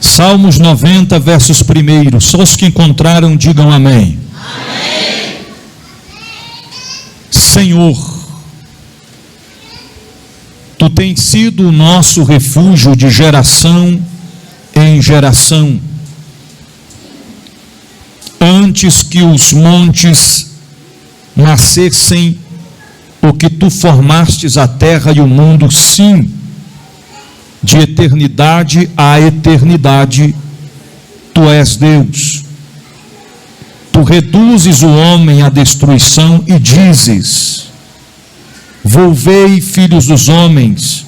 Salmos 90, versos 1. Só os que encontraram, digam amém. Amém. Senhor, Tu tens sido o nosso refúgio de geração em geração. Antes que os montes nascessem, o que Tu formastes a terra e o mundo, sim, de eternidade a eternidade, Tu és Deus. Tu reduzes o homem à destruição e dizes: volvei, filhos dos homens,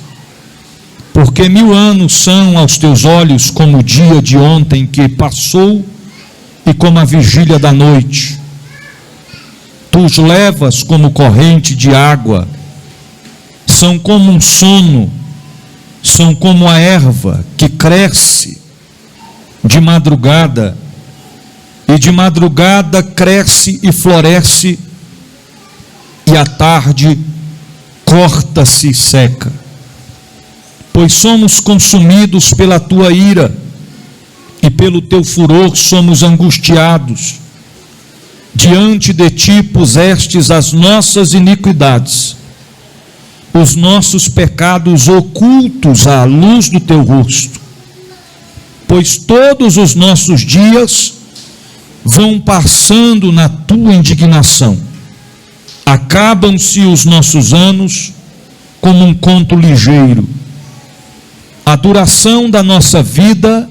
porque 1000 anos são aos teus olhos como o dia de ontem que passou e como a vigília da noite. Tu os levas como corrente de água, são como um sono, são como a erva que cresce de madrugada, e de madrugada cresce e floresce, e à tarde corta-se e seca. Pois somos consumidos pela Tua ira, e pelo Teu furor somos angustiados. Diante de Ti pusestes as nossas iniquidades, os nossos pecados ocultos à luz do Teu rosto. Pois todos os nossos dias vão passando na Tua indignação. Acabam-se os nossos anos como um conto ligeiro. A duração da nossa vida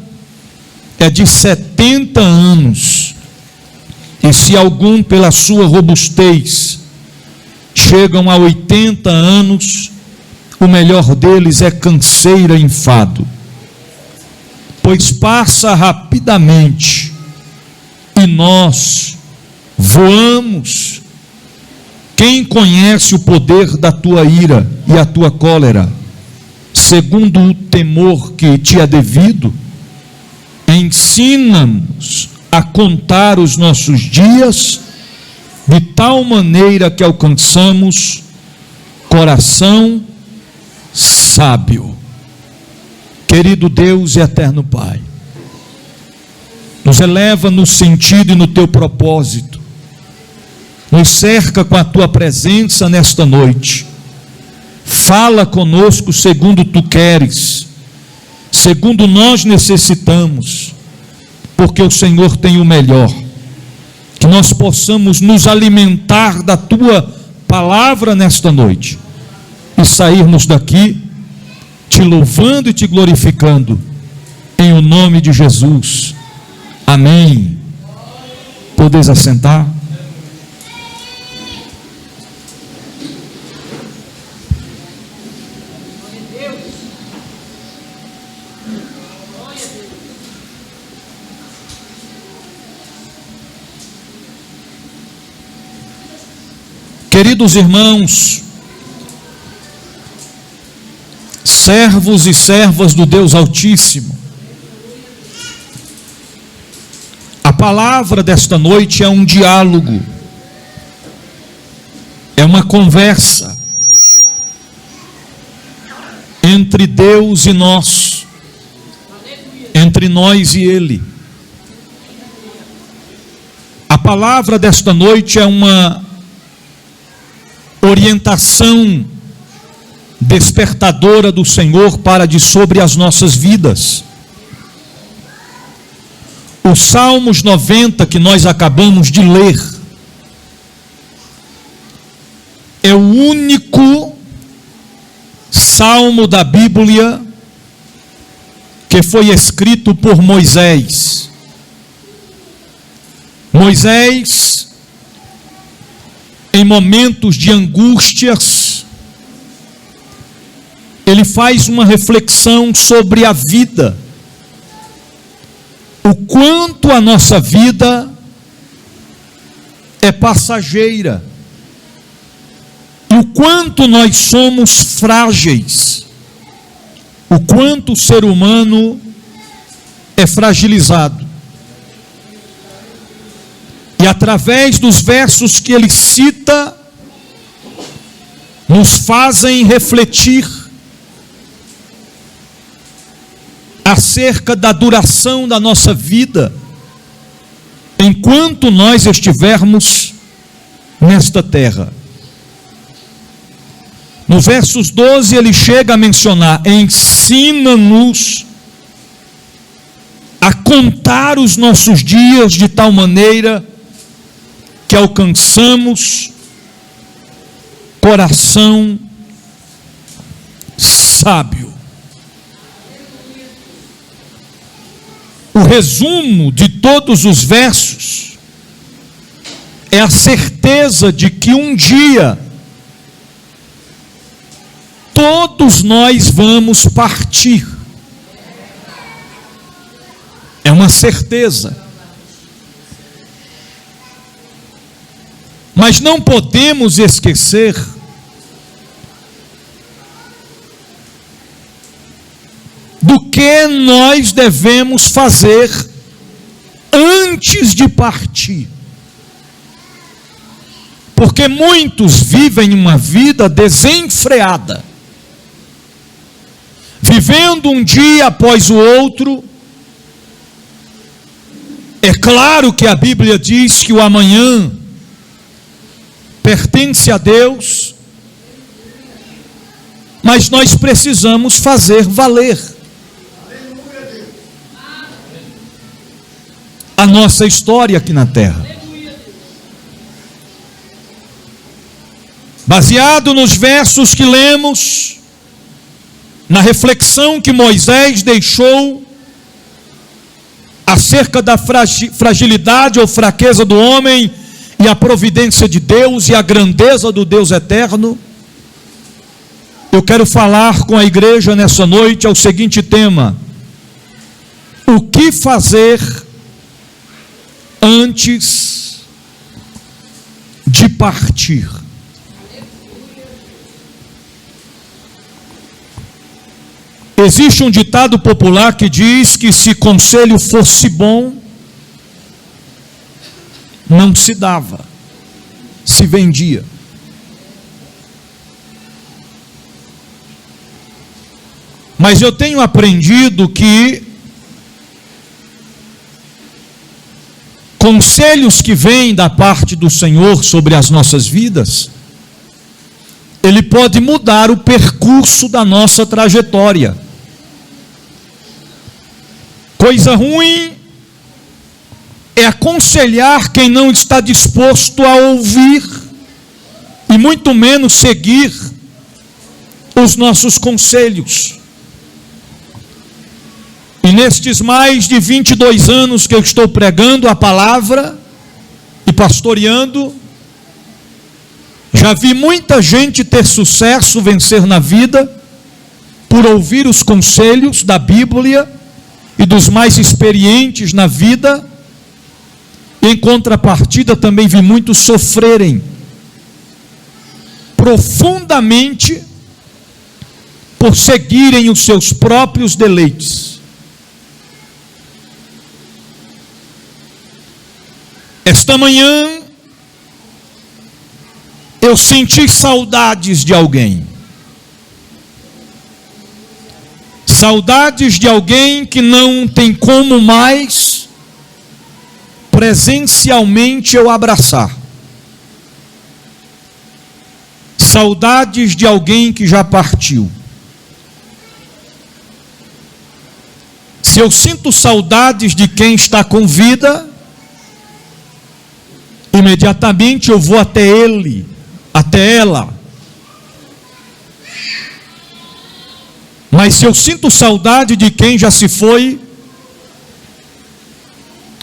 é de 70 anos. E se algum, pela sua robustez, chegam a 80 anos, o melhor deles é canseira e enfado. Pois passa rapidamente, e nós voamos. Quem conhece o poder da Tua ira e a Tua cólera, segundo o temor que Te é devido? Ensina-nos a contar os nossos dias, de tal maneira que alcançamos coração sábio. Querido Deus e eterno Pai, nos eleva no sentido e no Teu propósito, nos cerca com a Tua presença nesta noite. Fala conosco segundo Tu queres, segundo nós necessitamos, porque o Senhor tem o melhor. Que nós possamos nos alimentar da Tua palavra nesta noite e sairmos daqui Te louvando e Te glorificando, em o nome de Jesus. Amém. Podeis assentar. Queridos irmãos, servos e servas do Deus Altíssimo, a palavra desta noite é um diálogo, é uma conversa entre Deus e nós, entre nós e Ele. A palavra desta noite é uma orientação despertadora do Senhor para de sobre as nossas vidas. O Salmos 90 que nós acabamos de ler é o único salmo da Bíblia que foi escrito por Moisés. Moisés, em momentos de angústias, ele faz uma reflexão sobre a vida, o quanto a nossa vida é passageira, e o quanto nós somos frágeis, o quanto o ser humano é fragilizado. E através dos versos que ele cita, nos fazem refletir acerca da duração da nossa vida, enquanto nós estivermos nesta terra. No versos 12 ele chega a mencionar: ensina-nos a contar os nossos dias de tal maneira que alcançamos coração sábio. O resumo de todos os versos é a certeza de que um dia todos nós vamos partir. É uma certeza. Mas não podemos esquecer do que nós devemos fazer antes de partir. Porque muitos vivem uma vida desenfreada, vivendo um dia após o outro. É claro que a Bíblia diz que o amanhã pertence a Deus, mas nós precisamos fazer valer a nossa história aqui na terra. Baseado nos versos que lemos, na reflexão que Moisés deixou acerca da fragilidade ou fraqueza do homem e a providência de Deus e a grandeza do Deus eterno, eu quero falar com a igreja nessa noite ao seguinte tema: o que fazer antes de partir? Existe um ditado popular que diz que se conselho fosse bom, não se dava, se vendia. Mas eu tenho aprendido que conselhos que vêm da parte do Senhor sobre as nossas vidas, Ele pode mudar o percurso da nossa trajetória. Coisa ruim é aconselhar quem não está disposto a ouvir e muito menos seguir os nossos conselhos. E nestes mais de 22 anos que eu estou pregando a palavra e pastoreando, já vi muita gente ter sucesso, vencer na vida, por ouvir os conselhos da Bíblia e dos mais experientes na vida. Em contrapartida, também vi muitos sofrerem profundamente por seguirem os seus próprios deleites. Esta manhã eu senti saudades de alguém. Saudades de alguém que não tem como mais presencialmente eu abraçar. Saudades de alguém que já partiu. Se eu sinto saudades de quem está com vida, imediatamente eu vou até ele, até ela. Mas se eu sinto saudade de quem já se foi,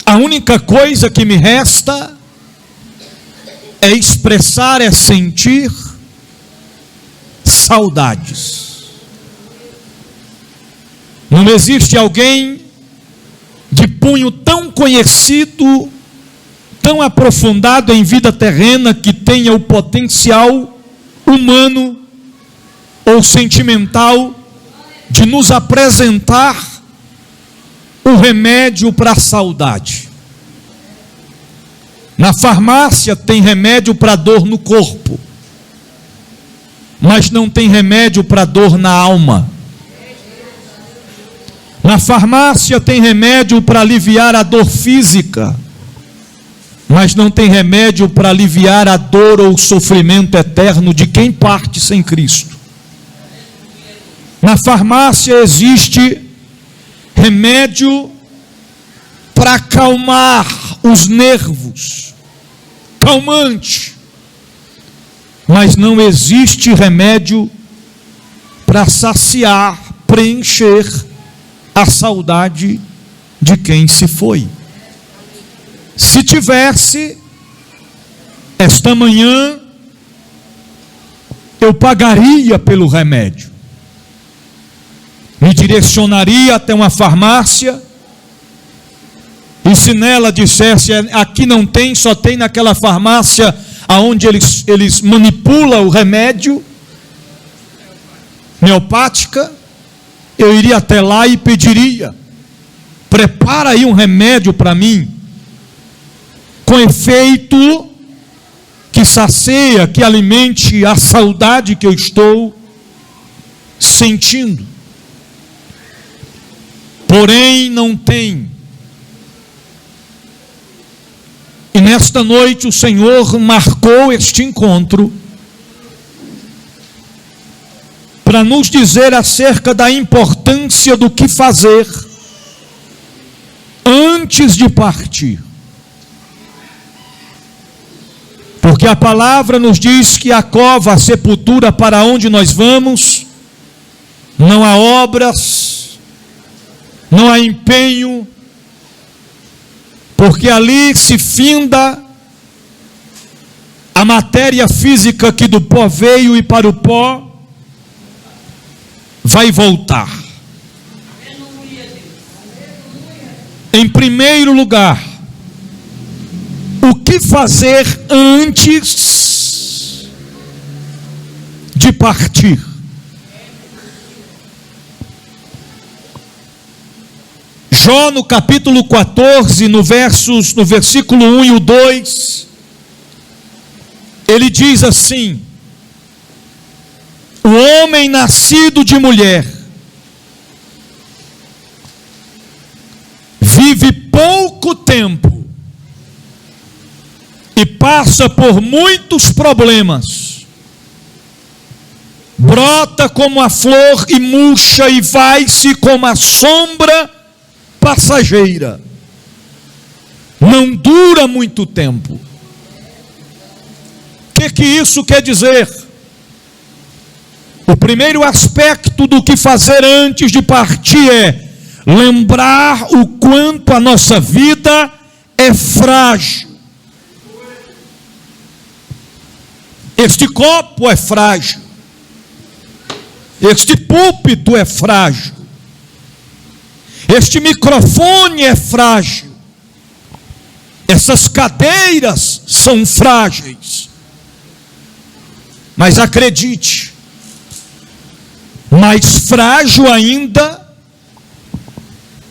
a única coisa que me resta é expressar, é sentir saudades. Não existe alguém de punho tão conhecido, tão aprofundado em vida terrena, que tenha o potencial humano ou sentimental de nos apresentar o remédio para a saudade. Na farmácia tem remédio para dor no corpo, mas não tem remédio para dor na alma. Na farmácia tem remédio para aliviar a dor física, mas não tem remédio para aliviar a dor ou o sofrimento eterno de quem parte sem Cristo. Na farmácia existe remédio para acalmar os nervos, calmante, mas não existe remédio para saciar, preencher a saudade de quem se foi. Se tivesse, esta manhã, eu pagaria pelo remédio, me direcionaria até uma farmácia, e se nela dissesse, aqui não tem, só tem naquela farmácia onde eles manipulam o remédio, homeopática, eu iria até lá e pediria, prepara aí um remédio para mim, com efeito que sacia, que alimente a saudade que eu estou sentindo. Porém não tem. E nesta noite o Senhor marcou este encontro para nos dizer acerca da importância do que fazer antes de partir. Porque a palavra nos diz que a cova, a sepultura para onde nós vamos, não há obras, não há empenho, porque ali se finda a matéria física que do pó veio e para o pó vai voltar. Em primeiro lugar, o que fazer antes de partir? Jó no capítulo 14, no versículo 1 e o 2, ele diz assim: o homem nascido de mulher vive pouco tempo e passa por muitos problemas, brota como a flor e murcha e vai-se como a sombra passageira, não dura muito tempo. O que isso quer dizer? O primeiro aspecto do que fazer antes de partir é lembrar o quanto a nossa vida é frágil. Este copo é frágil, este púlpito é frágil, este microfone é frágil, essas cadeiras são frágeis. Mas acredite, mais frágil ainda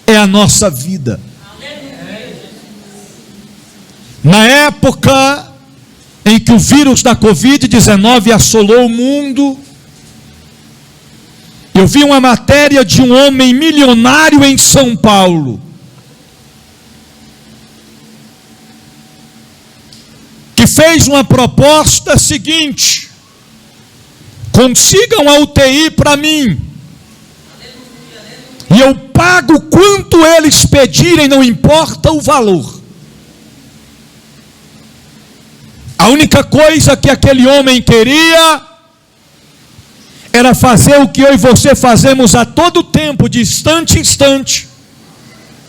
é a nossa vida. Na época em que o vírus da Covid-19 assolou o mundo, eu vi uma matéria de um homem milionário em São Paulo, que fez uma proposta seguinte: consigam a UTI para mim, e eu pago quanto eles pedirem, não importa o valor. A única coisa que aquele homem queria era fazer o que eu e você fazemos a todo tempo, de instante em instante,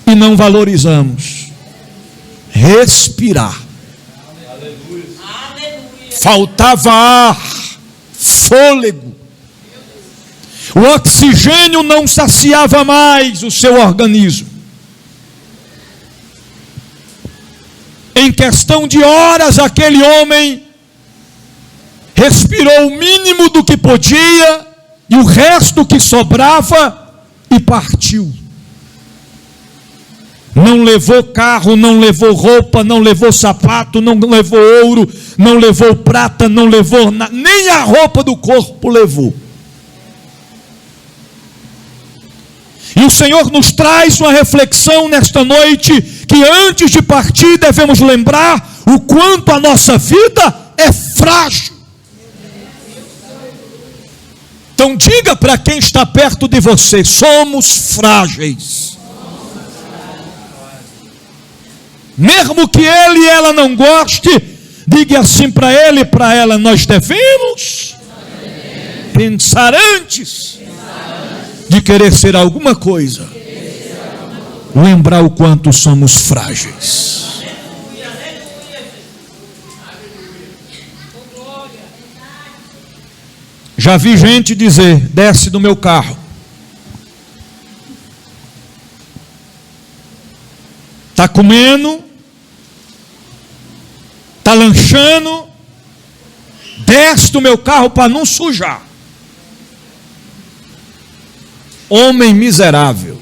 e não valorizamos: respirar. Aleluia. Faltava ar, fôlego, o oxigênio não saciava mais o seu organismo. Em questão de horas, aquele homem respirou o mínimo do que podia, e o resto que sobrava, e partiu. Não levou carro, não levou roupa, não levou sapato, não levou ouro, não levou prata, não levou nada, nem a roupa do corpo levou. E o Senhor nos traz uma reflexão nesta noite, que antes de partir devemos lembrar o quanto a nossa vida é frágil. Então diga para quem está perto de você: somos frágeis. Mesmo que ele e ela não goste, diga assim para ele e para ela: nós devemos pensar antes de querer ser alguma coisa, lembrar o quanto somos frágeis. Já vi gente dizer: desce do meu carro. Está comendo, está lanchando, desce do meu carro para não sujar. Homem miserável.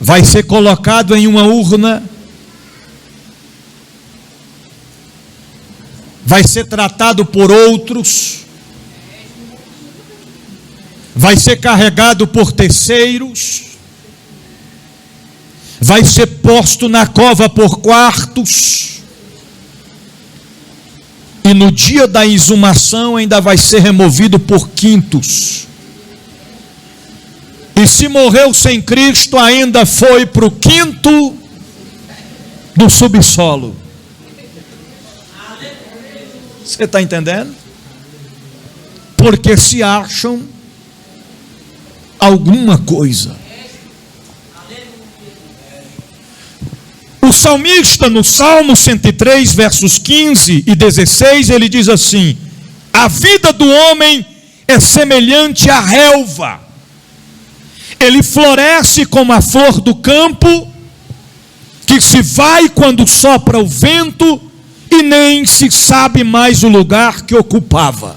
Vai ser colocado em uma urna, vai ser tratado por outros, vai ser carregado por terceiros, vai ser posto na cova por quartos, e no dia da exumação ainda vai ser removido por quintos. E se morreu sem Cristo, ainda foi para o quinto do subsolo. Você está entendendo? Porque se acham alguma coisa. O salmista, no Salmo 103, versos 15 e 16, ele diz assim: a vida do homem é semelhante à relva. Ele floresce como a flor do campo, que se vai quando sopra o vento, e nem se sabe mais o lugar que ocupava.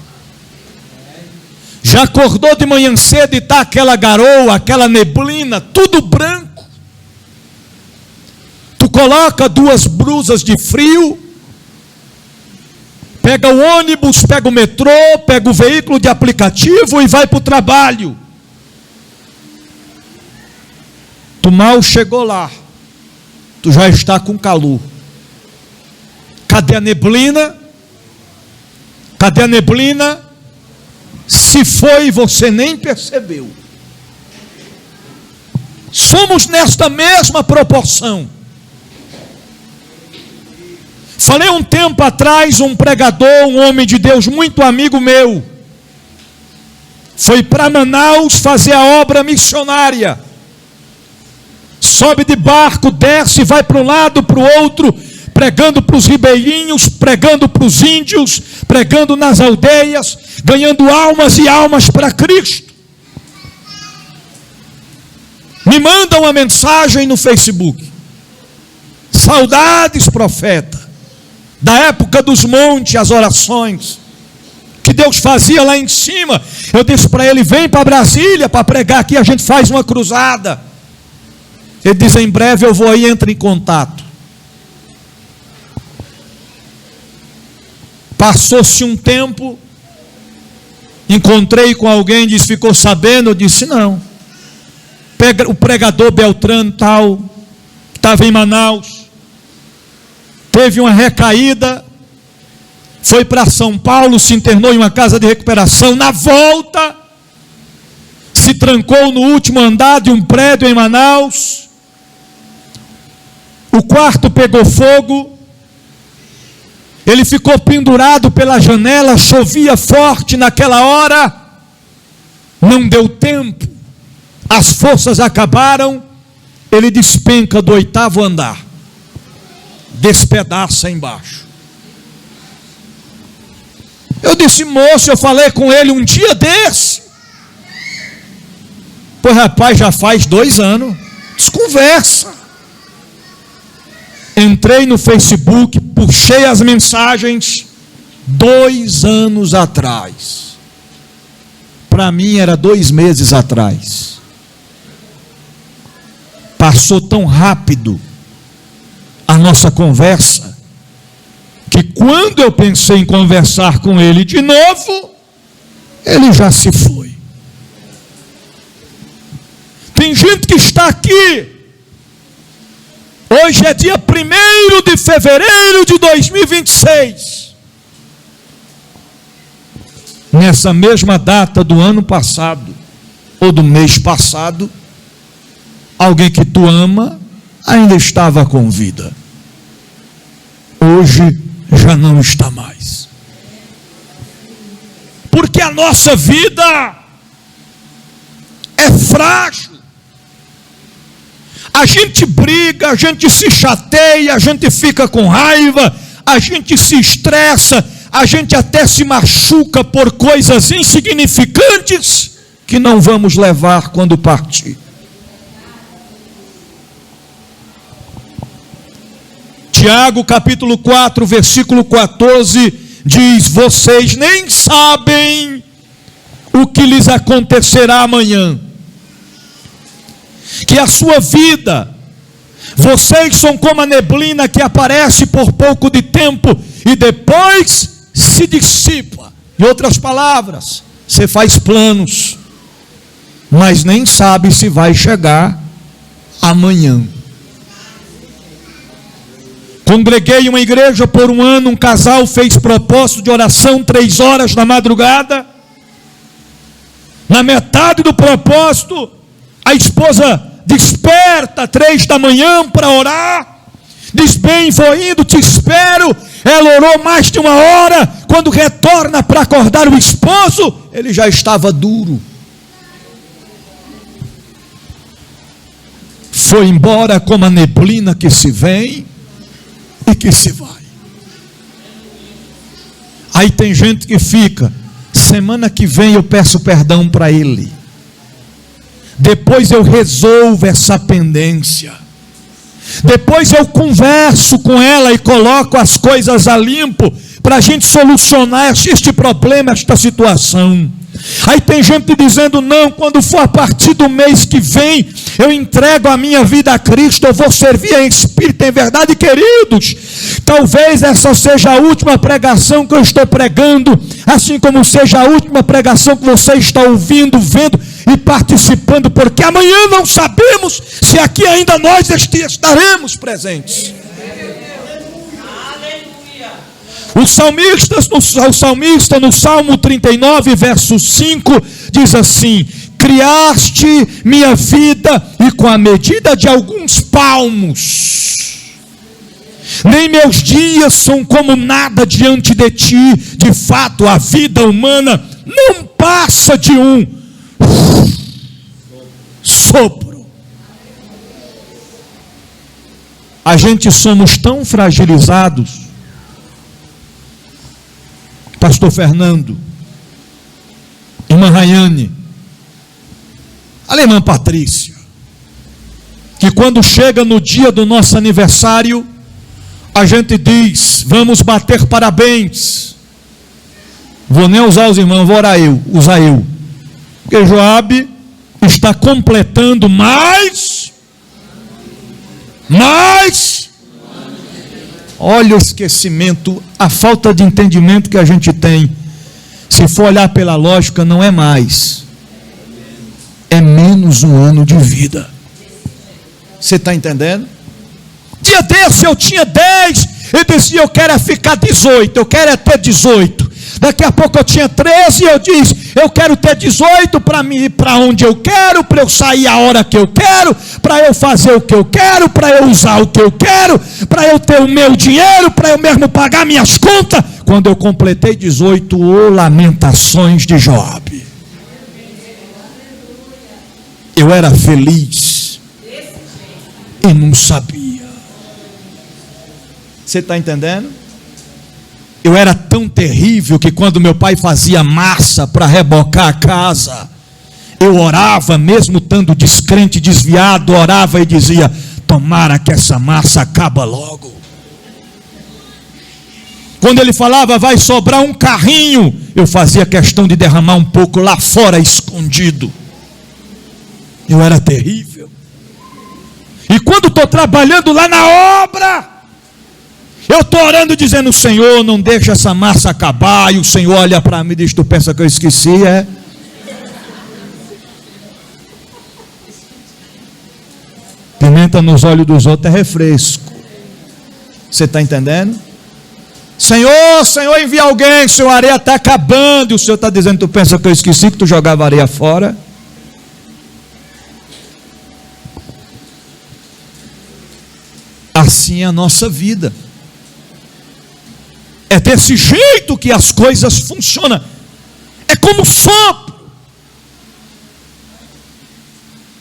Já acordou de manhã cedo e está aquela garoa, aquela neblina, tudo branco. Tu coloca 2 blusas de frio, pega o ônibus, pega o metrô, pega o veículo de aplicativo e vai para o trabalho. Tu mal chegou lá, tu já está com calor. Cadê a neblina? Cadê a neblina? Se foi, você nem percebeu. Somos nesta mesma proporção. Falei um tempo atrás, um pregador, um homem de Deus muito amigo meu, foi para Manaus fazer a obra missionária. Sobe de barco, desce, vai para um lado, para o outro, pregando para os ribeirinhos, pregando para os índios, pregando nas aldeias, ganhando almas e almas para Cristo. Me manda uma mensagem no Facebook: saudades, profeta, da época dos montes, as orações que Deus fazia lá em cima. Eu disse para ele: vem para Brasília para pregar aqui, a gente faz uma cruzada. Ele diz: em breve eu vou aí, entra em contato. Passou-se um tempo, encontrei com alguém, disse: ficou sabendo? Eu disse: não. O pregador Beltrano tal, estava em Manaus, teve uma recaída, foi para São Paulo, se internou em uma casa de recuperação. Na volta, se trancou no último andar de um prédio em Manaus. O quarto pegou fogo. Ele ficou pendurado pela janela, chovia forte naquela hora. Não deu tempo, as forças acabaram. Ele despenca do 8º andar, despedaça embaixo. Eu disse: moço, eu falei com ele um dia desse. Pois rapaz, já faz 2 anos. Desconversa. Entrei no Facebook, puxei as mensagens. 2 anos atrás. Para mim era 2 meses atrás. Passou tão rápido a nossa conversa, que quando eu pensei em conversar com ele de novo, ele já se foi. Tem gente que está aqui. Hoje é dia 1º de fevereiro de 2026. Nessa mesma data do ano passado, ou do mês passado, alguém que tu ama ainda estava com vida. Hoje já não está mais. Porque a nossa vida é frágil. A gente briga, a gente se chateia, a gente fica com raiva, a gente se estressa, a gente até se machuca por coisas insignificantes que não vamos levar quando partir. Tiago capítulo 4, versículo 14 diz: vocês nem sabem o que lhes acontecerá amanhã. Que a sua vida, vocês são como a neblina que aparece por pouco de tempo e depois se dissipa. Em outras palavras, você faz planos, mas nem sabe se vai chegar amanhã. Congreguei em uma igreja por um ano, um casal fez propósito de oração 3 horas da madrugada. Na metade do propósito, a esposa desperta 3 da manhã para orar. Diz: bem, vou indo, te espero. Ela orou mais de 1 hora. Quando retorna para acordar o esposo, ele já estava duro. Foi embora como a neblina que se vem e que se vai. Aí tem gente que fica: semana que vem eu peço perdão para ele, depois eu resolvo essa pendência, depois eu converso com ela e coloco as coisas a limpo para a gente solucionar este problema, esta situação. Aí tem gente dizendo: não, quando for a partir do mês que vem, eu entrego a minha vida a Cristo, eu vou servir em espírito e em verdade. Queridos, talvez essa seja a última pregação que eu estou pregando, assim como seja a última pregação que você está ouvindo, vendo e participando, porque amanhã não sabemos se aqui ainda nós estaremos presentes. O salmista no Salmo 39, verso 5, diz assim: criaste minha vida e com a medida de alguns palmos, nem meus dias são como nada diante de ti. De fato, a vida humana não passa de um sopro. A gente somos tão fragilizados, pastor Fernando, irmã Rayane, a irmã Patrícia, que quando chega no dia do nosso aniversário, a gente diz: vamos bater parabéns. Vou nem usar os irmãos, vou usar eu, porque Joabe está completando mais. Olha o esquecimento, a falta de entendimento que a gente tem. Se for olhar pela lógica, não é mais, é menos 1 ano de vida. Você está entendendo? Dia desse eu tinha 10, eu disse: eu quero é ficar 18, eu quero é ter 18. Daqui a pouco eu tinha 13 e eu disse: eu quero ter 18 para mim ir para onde eu quero, para eu sair a hora que eu quero, para eu fazer o que eu quero, para eu usar o que eu quero, para eu ter o meu dinheiro, para eu mesmo pagar minhas contas. Quando eu completei 18, lamentações de Joabe. Eu era feliz e não sabia. Você está entendendo? Eu era tão terrível que quando meu pai fazia massa para rebocar a casa, eu orava, mesmo estando descrente, desviado, orava e dizia: tomara que essa massa acaba logo. Quando ele falava: vai sobrar um carrinho, eu fazia questão de derramar um pouco lá fora, escondido. Eu era terrível. E quando estou trabalhando lá na obra, Eu estou orando dizendo: Senhor, não deixa essa massa acabar. E o Senhor olha para mim e diz: tu pensa que eu esqueci, é? Pimenta nos olhos dos outros é refresco. Você está entendendo? Senhor, envia alguém. Senhor, a areia está acabando. E o Senhor está dizendo: tu pensa que eu esqueci que tu jogava areia fora? Assim é a nossa vida. É desse jeito que as coisas funcionam. É como sopro.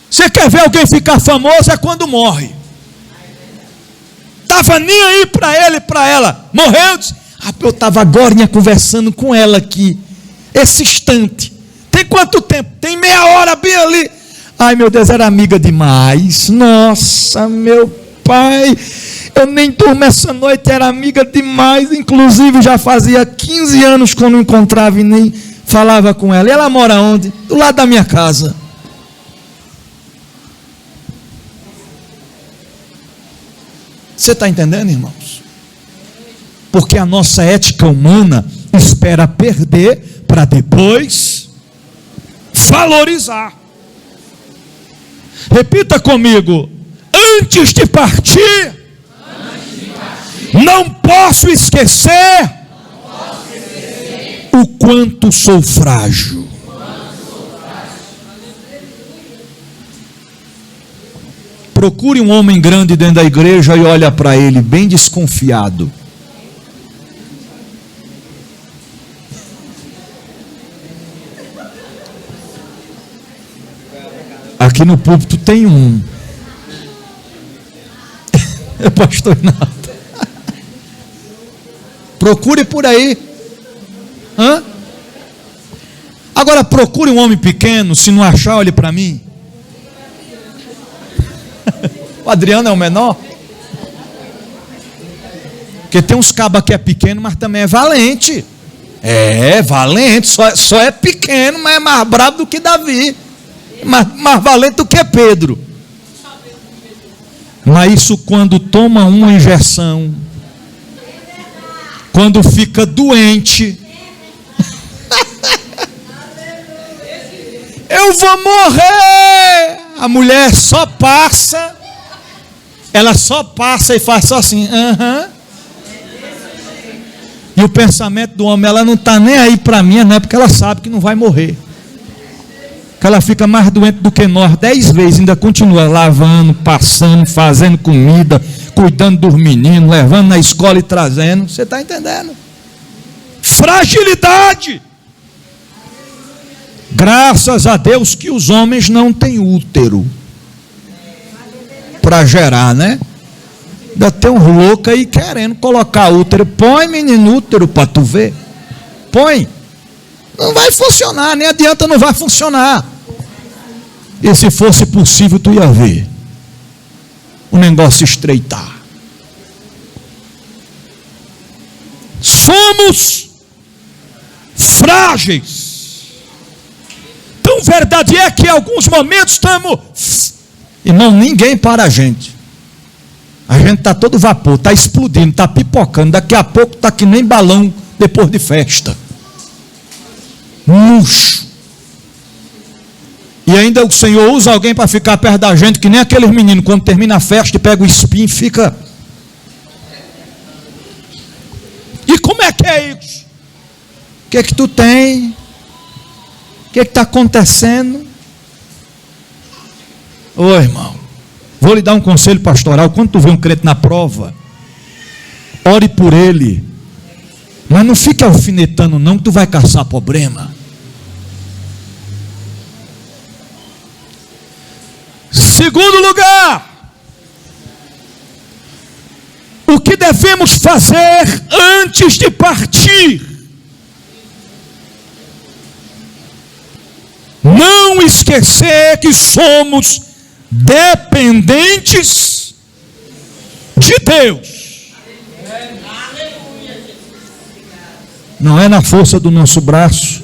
Você quer ver alguém ficar famoso? É quando morre. Estava nem aí para ele e para ela. Morreu. Eu estava agora conversando com ela aqui. Esse instante. Tem quanto tempo? Tem meia hora bem ali. Ai, meu Deus, era amiga demais. Nossa, meu pai. Eu nem durmo essa noite, era amiga demais. Inclusive já fazia 15 anos que eu não encontrava e nem falava com ela. E ela mora onde? Do lado da minha casa. Você está entendendo, irmãos? Porque a nossa ética humana espera perder para depois valorizar. Repita comigo: antes de partir, não posso esquecer o quanto sou frágil. Procure um homem grande dentro da igreja e olha para ele bem desconfiado. Aqui no púlpito tem um. É pastor Renato. Procure por aí. Agora procure um homem pequeno. Se não achar, olhe para mim. O Adriano é o menor. Porque tem uns cabas que é pequeno, mas também é valente. É valente. Só é pequeno, mas é mais bravo do que Davi. Mais valente do que Pedro. Mas isso quando toma uma injeção, quando fica doente, eu vou morrer. A mulher só passa, ela só passa e faz só assim, E o pensamento do homem, ela não está nem aí para mim, não é porque ela sabe que não vai morrer. Que ela fica mais doente do que nós 10 vezes, ainda continua lavando, passando, fazendo comida, cuidando dos meninos, levando na escola e trazendo. Você está entendendo? Fragilidade. Graças a Deus que os homens não têm útero para gerar, né? Ainda tem uns loucos aí querendo colocar útero. Põe, menino, útero para tu ver. Põe. Não vai funcionar, nem adianta, não vai funcionar. E se fosse possível, tu ia ver o negócio estreitar. Somos frágeis. Tão verdade é que em alguns momentos estamos... Irmão, ninguém para a gente. A gente está todo vapor, está explodindo, está pipocando. Daqui a pouco está que nem balão depois de festa. Murcho. E ainda o Senhor usa alguém para ficar perto da gente, que nem aqueles meninos, quando termina a festa e pega o espinho e fica... E como é que é isso? O que é que tu tem? O que é que está acontecendo? Ô irmão, vou lhe dar um conselho pastoral. Quando tu vê um crente na prova, ore por ele, mas não fique alfinetando não, que tu vai caçar problema. Segundo lugar, o que devemos fazer antes de partir? Não esquecer que somos dependentes de Deus. Não é na força do nosso braço,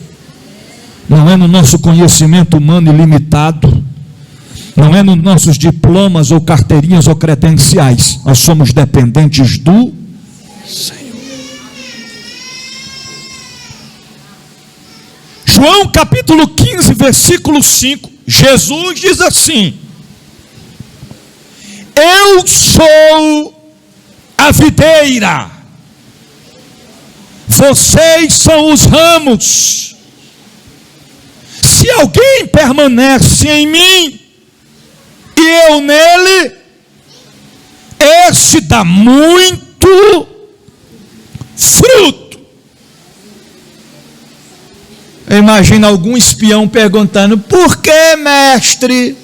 não é no nosso conhecimento humano ilimitado, não é nos nossos diplomas ou carteirinhas ou credenciais. Nós somos dependentes do Senhor. João capítulo 15, versículo 5, Jesus diz assim: eu sou a videira, vocês são os ramos. Se alguém permanece em mim e eu nele, esse dá muito fruto. Eu imagino algum espião perguntando: por que, mestre?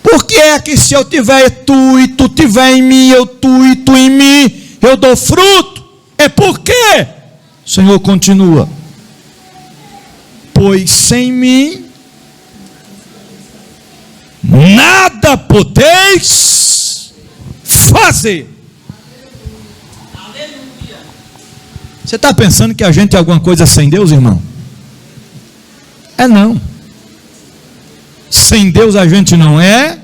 Por que é que se eu tiver tu e tu tiver em mim, eu tu e tu em mim, eu dou fruto? É porque o Senhor continua: pois sem mim nada podeis fazer. Você está pensando que a gente é alguma coisa sem Deus, irmão? É não. Sem Deus a gente não é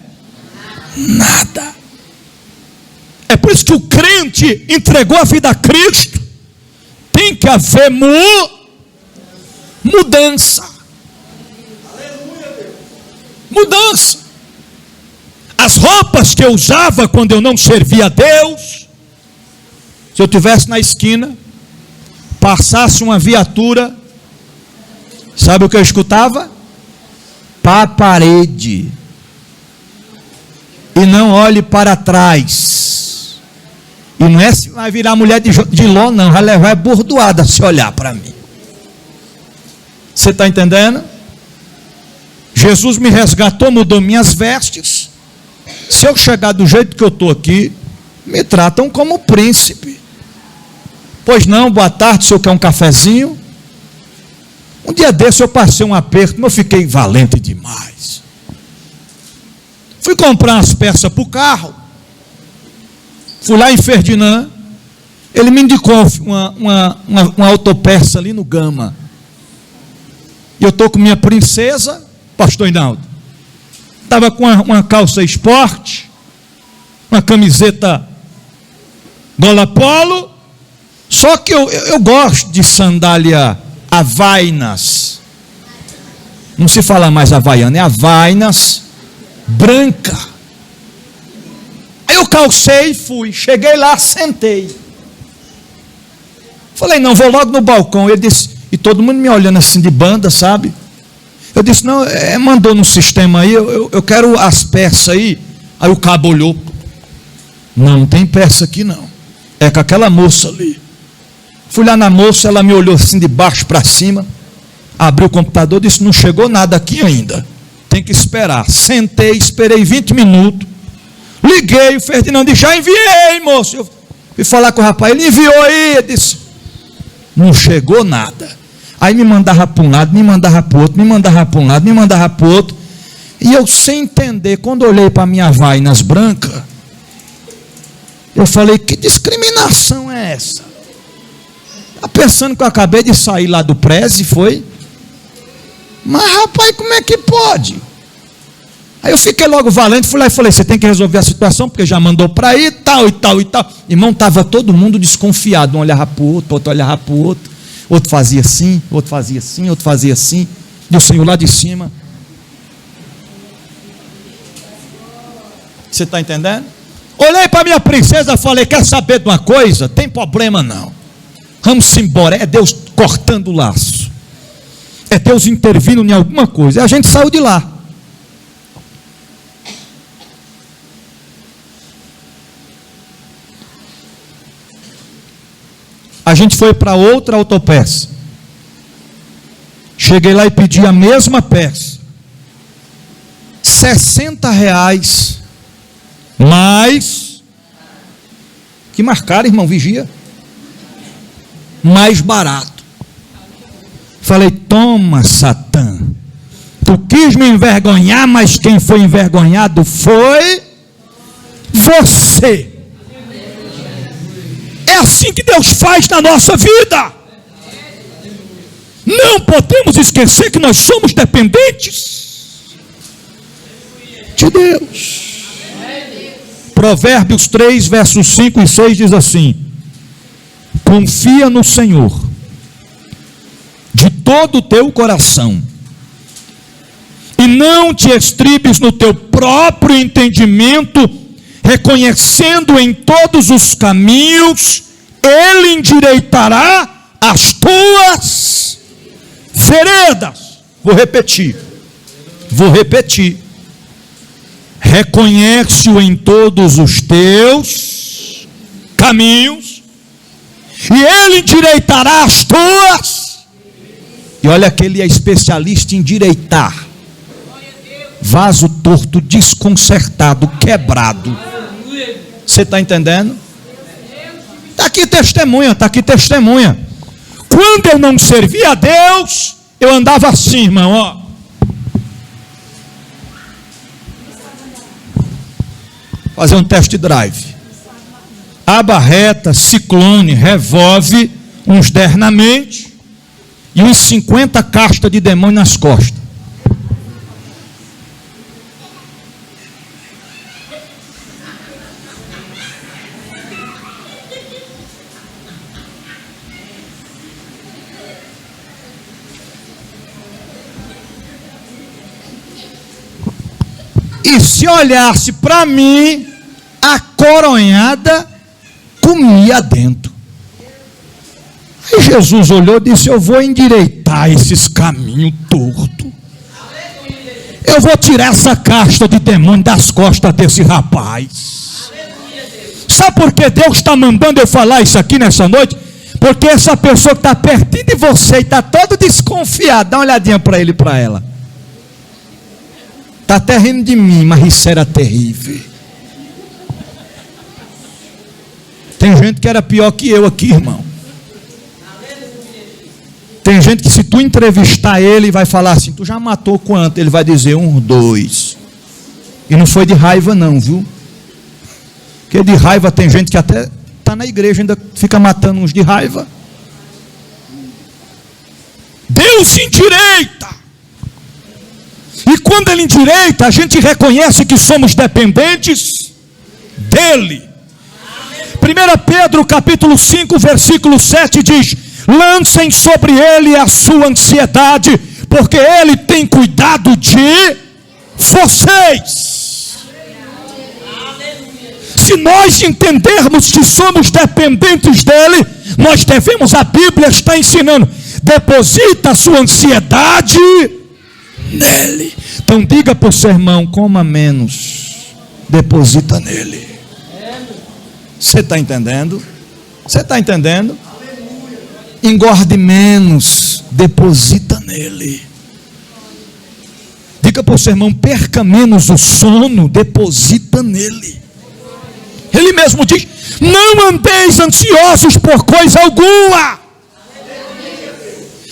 nada. É por isso que o crente entregou a vida a Cristo. Tem que haver mudança. Mudança. As roupas que eu usava quando eu não servia a Deus, se eu estivesse na esquina, passasse uma viatura, sabe o que eu escutava? Para a parede. E não olhe para trás. E não é se vai virar mulher de ló, não. Vai levar bordoada se olhar para mim. Você está entendendo? Jesus me resgatou, mudou minhas vestes. Se eu chegar do jeito que eu estou aqui, me tratam como príncipe. Pois não, boa tarde, o senhor quer um cafezinho? Um dia desse eu passei um aperto, mas eu fiquei valente demais. Fui comprar umas peças para o carro. Fui lá em Ferdinand. Ele me indicou uma autopeça ali no Gama. E eu estou com minha princesa, pastor Hinaldo. Estava com uma calça esporte, uma camiseta gola polo. Só que eu gosto de sandália Havaianas. Não se fala mais Havaiana, é Havaianas branca. Aí eu calcei e fui. Cheguei lá, sentei. Falei, não, vou logo no balcão. Ele disse, e todo mundo me olhando assim de banda, sabe? Eu disse, não, mandou no sistema aí, eu quero as peças aí. Aí o cabo olhou. Não tem peça aqui não. É com aquela moça ali. Fui lá na moça, ela me olhou assim de baixo para cima, abriu o computador, disse, não chegou nada aqui ainda, tem que esperar. Sentei, esperei 20 minutos, liguei, o Ferdinando disse, já enviei, moço. Eu fui falar com o rapaz, ele enviou aí, ele disse, não chegou nada. Aí me mandava para um lado, me mandava para o outro, me mandava para um lado, me mandava para o outro, e eu sem entender, quando olhei para a minha Havaianas branca, eu falei, que discriminação é essa? Pensando que eu acabei de sair lá do Preze, foi? Mas rapaz, como é que pode? Aí eu fiquei logo valente, fui lá e falei, você tem que resolver a situação, porque já mandou para aí, tal e tal e tal. Irmão, estava todo mundo desconfiado, um olhava para o outro olhava para o outro fazia assim, outro fazia assim, outro fazia assim, e o Senhor lá de cima. Você está entendendo? Olhei para minha princesa e falei, quer saber de uma coisa? Tem problema não. Vamos embora, é Deus cortando o laço. É Deus intervindo em alguma coisa. E a gente saiu de lá. A gente foi para outra autopeça. Cheguei lá e pedi a mesma peça. R$60. Mais. Que marcaram, irmão, vigia. Mais barato. Falei, toma, Satã. Tu quis me envergonhar, mas quem foi envergonhado foi você. É assim que Deus faz na nossa vida. Não podemos esquecer que nós somos dependentes de Deus. Provérbios 3, versos 5 e 6 diz assim: Confia no Senhor de todo o teu coração, e não te estribes no teu próprio entendimento, reconhecendo em todos os caminhos, Ele endireitará as tuas veredas. Vou repetir. Reconhece-o em todos os teus caminhos, e Ele endireitará as tuas. E olha que Ele é especialista em endireitar vaso torto, desconcertado, quebrado. Você está entendendo? Está aqui testemunha. Quando eu não servia a Deus, eu andava assim, irmão, ó. Fazer um test drive. Aba reta, ciclone, revolve, uns dernamente e uns 50 castas de demônio nas costas. E se olhasse para mim, a coronhada comia dentro. Aí Jesus olhou e disse: eu vou endireitar esses caminhos tortos. Eu vou tirar essa casta de demônio das costas desse rapaz. Sabe por que Deus está mandando eu falar isso aqui nessa noite? Porque essa pessoa que está pertinho de você e está todo desconfiado, dá uma olhadinha para ele e para ela. Está até rindo de mim, mas isso era terrível. Tem gente que era pior que eu aqui, irmão. Tem gente que se tu entrevistar ele, vai falar assim: tu já matou quanto? Ele vai dizer 1, 2. E não foi de raiva não, viu? Porque de raiva tem gente que até está na igreja, ainda fica matando uns de raiva. Deus endireita. E quando Ele endireita, a gente reconhece que somos dependentes dEle. 1 Pedro capítulo 5, versículo 7 diz: lancem sobre Ele a sua ansiedade, porque Ele tem cuidado de vocês. Se nós entendermos que somos dependentes dEle, nós devemos, a Bíblia está ensinando, deposita a sua ansiedade nele. Então diga para o seu irmão: coma menos, deposita nele. Você está entendendo? Você está entendendo? Engorde menos, deposita nele. Diga para o seu irmão: perca menos o sono, deposita nele. Ele mesmo diz: não andeis ansiosos por coisa alguma.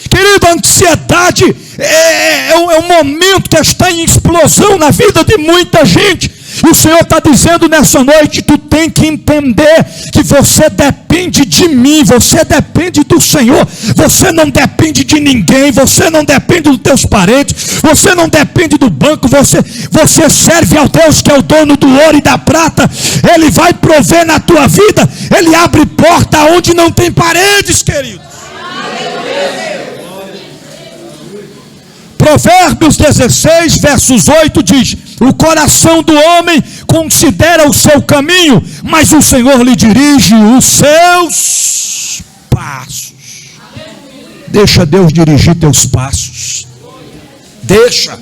Querido, a ansiedade é um momento que está em explosão na vida de muita gente. E o Senhor está dizendo nessa noite: tu tem que entender que você depende de mim, você depende do Senhor, você não depende de ninguém, você não depende dos teus parentes, você não depende do banco, você serve ao Deus que é o dono do ouro e da prata. Ele vai prover na tua vida, Ele abre porta onde não tem paredes, querido. Provérbios 16, versos 8 diz: o coração do homem considera o seu caminho, mas o Senhor lhe dirige os seus passos. Deixa Deus dirigir teus passos. Deixa.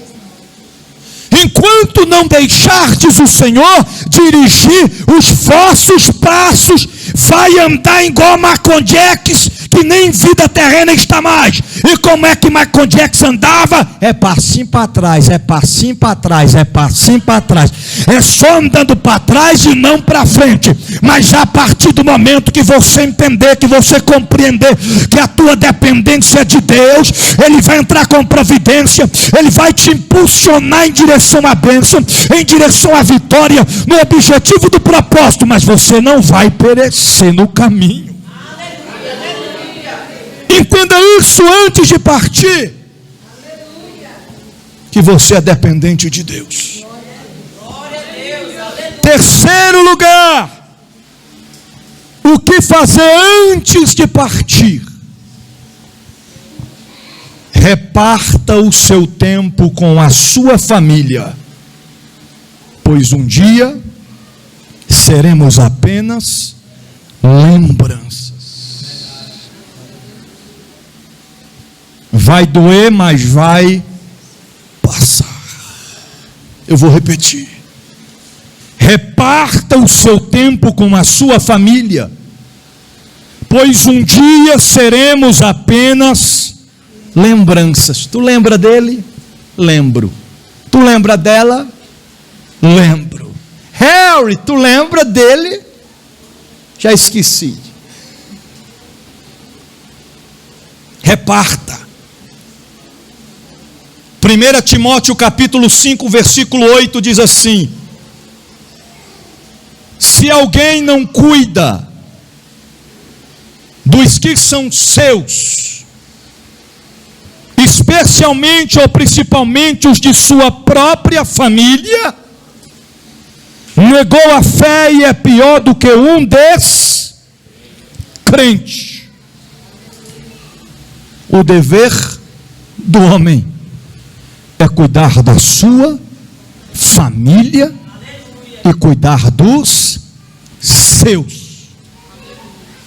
Enquanto não deixardes o Senhor dirigir os vossos passos, vai andar igual Michael Jackson, que nem vida terrena está mais. E como é que Michael Jackson andava? É passinho para trás, é passinho para trás, é passinho para trás. É só andando para trás e não para frente. Mas a partir do momento que você entender, que você compreender que a tua dependência é de Deus, Ele vai entrar com providência, Ele vai te impulsionar em direção à bênção, em direção à vitória, no objetivo do propósito, mas você não vai perecer no caminho. Entenda isso antes de partir, que você é dependente de Deus. Terceiro lugar, o o que fazer antes de partir? Reparta o seu tempo com a sua família, pois um dia seremos apenas lembranças. Vai doer, mas vai passar. Eu vou repetir. Reparta o seu tempo com a sua família, pois um dia seremos apenas lembranças. Tu lembra dele? Lembro. Tu lembra dela? Lembro. Harry, tu lembra dele? Já esqueci. Reparta. 1 Timóteo capítulo 5, versículo 8 diz assim: se alguém não cuida dos que são seus, especialmente ou principalmente os de sua própria família, negou a fé e é pior do que um descrente. O dever do homem é cuidar da sua família e cuidar dos seus.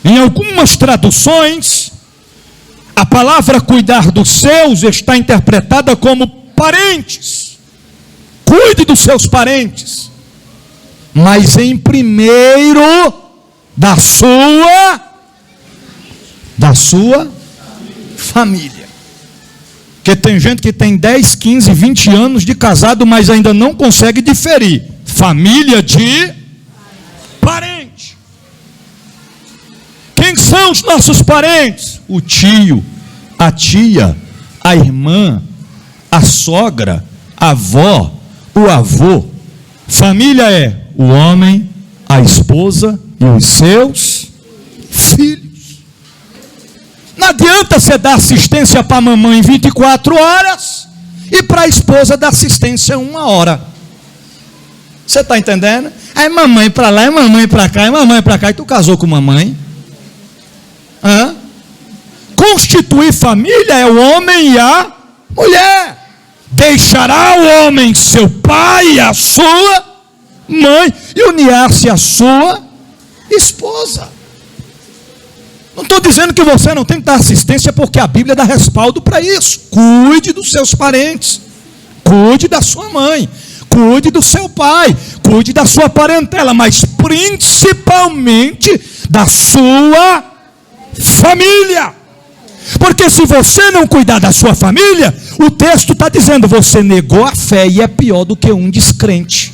Em algumas traduções, a palavra cuidar dos seus está interpretada como parentes. Cuide dos seus parentes, mas em primeiro da sua família. Porque tem gente que tem 10, 15, 20 anos de casado, mas ainda não consegue diferir família de parente. Quem são os nossos parentes? O tio, a tia, a irmã, a sogra, a avó, o avô. Família é o homem, a esposa e os seus filhos. Não adianta você dar assistência para a mamãe 24 horas e para a esposa dar assistência 1 hora. Você está entendendo? Aí mamãe para lá, é mamãe para cá, é mamãe para cá. E tu casou com mamãe? Hã? Constituir família é o homem e a mulher. Deixará o homem seu pai e a sua mãe e unir-se à sua esposa. Não estou dizendo que você não tem que dar assistência, porque a Bíblia dá respaldo para isso. Cuide dos seus parentes, cuide da sua mãe, cuide do seu pai, cuide da sua parentela, mas principalmente da sua família. Porque se você não cuidar da sua família, o texto está dizendo, você negou a fé e é pior do que um descrente.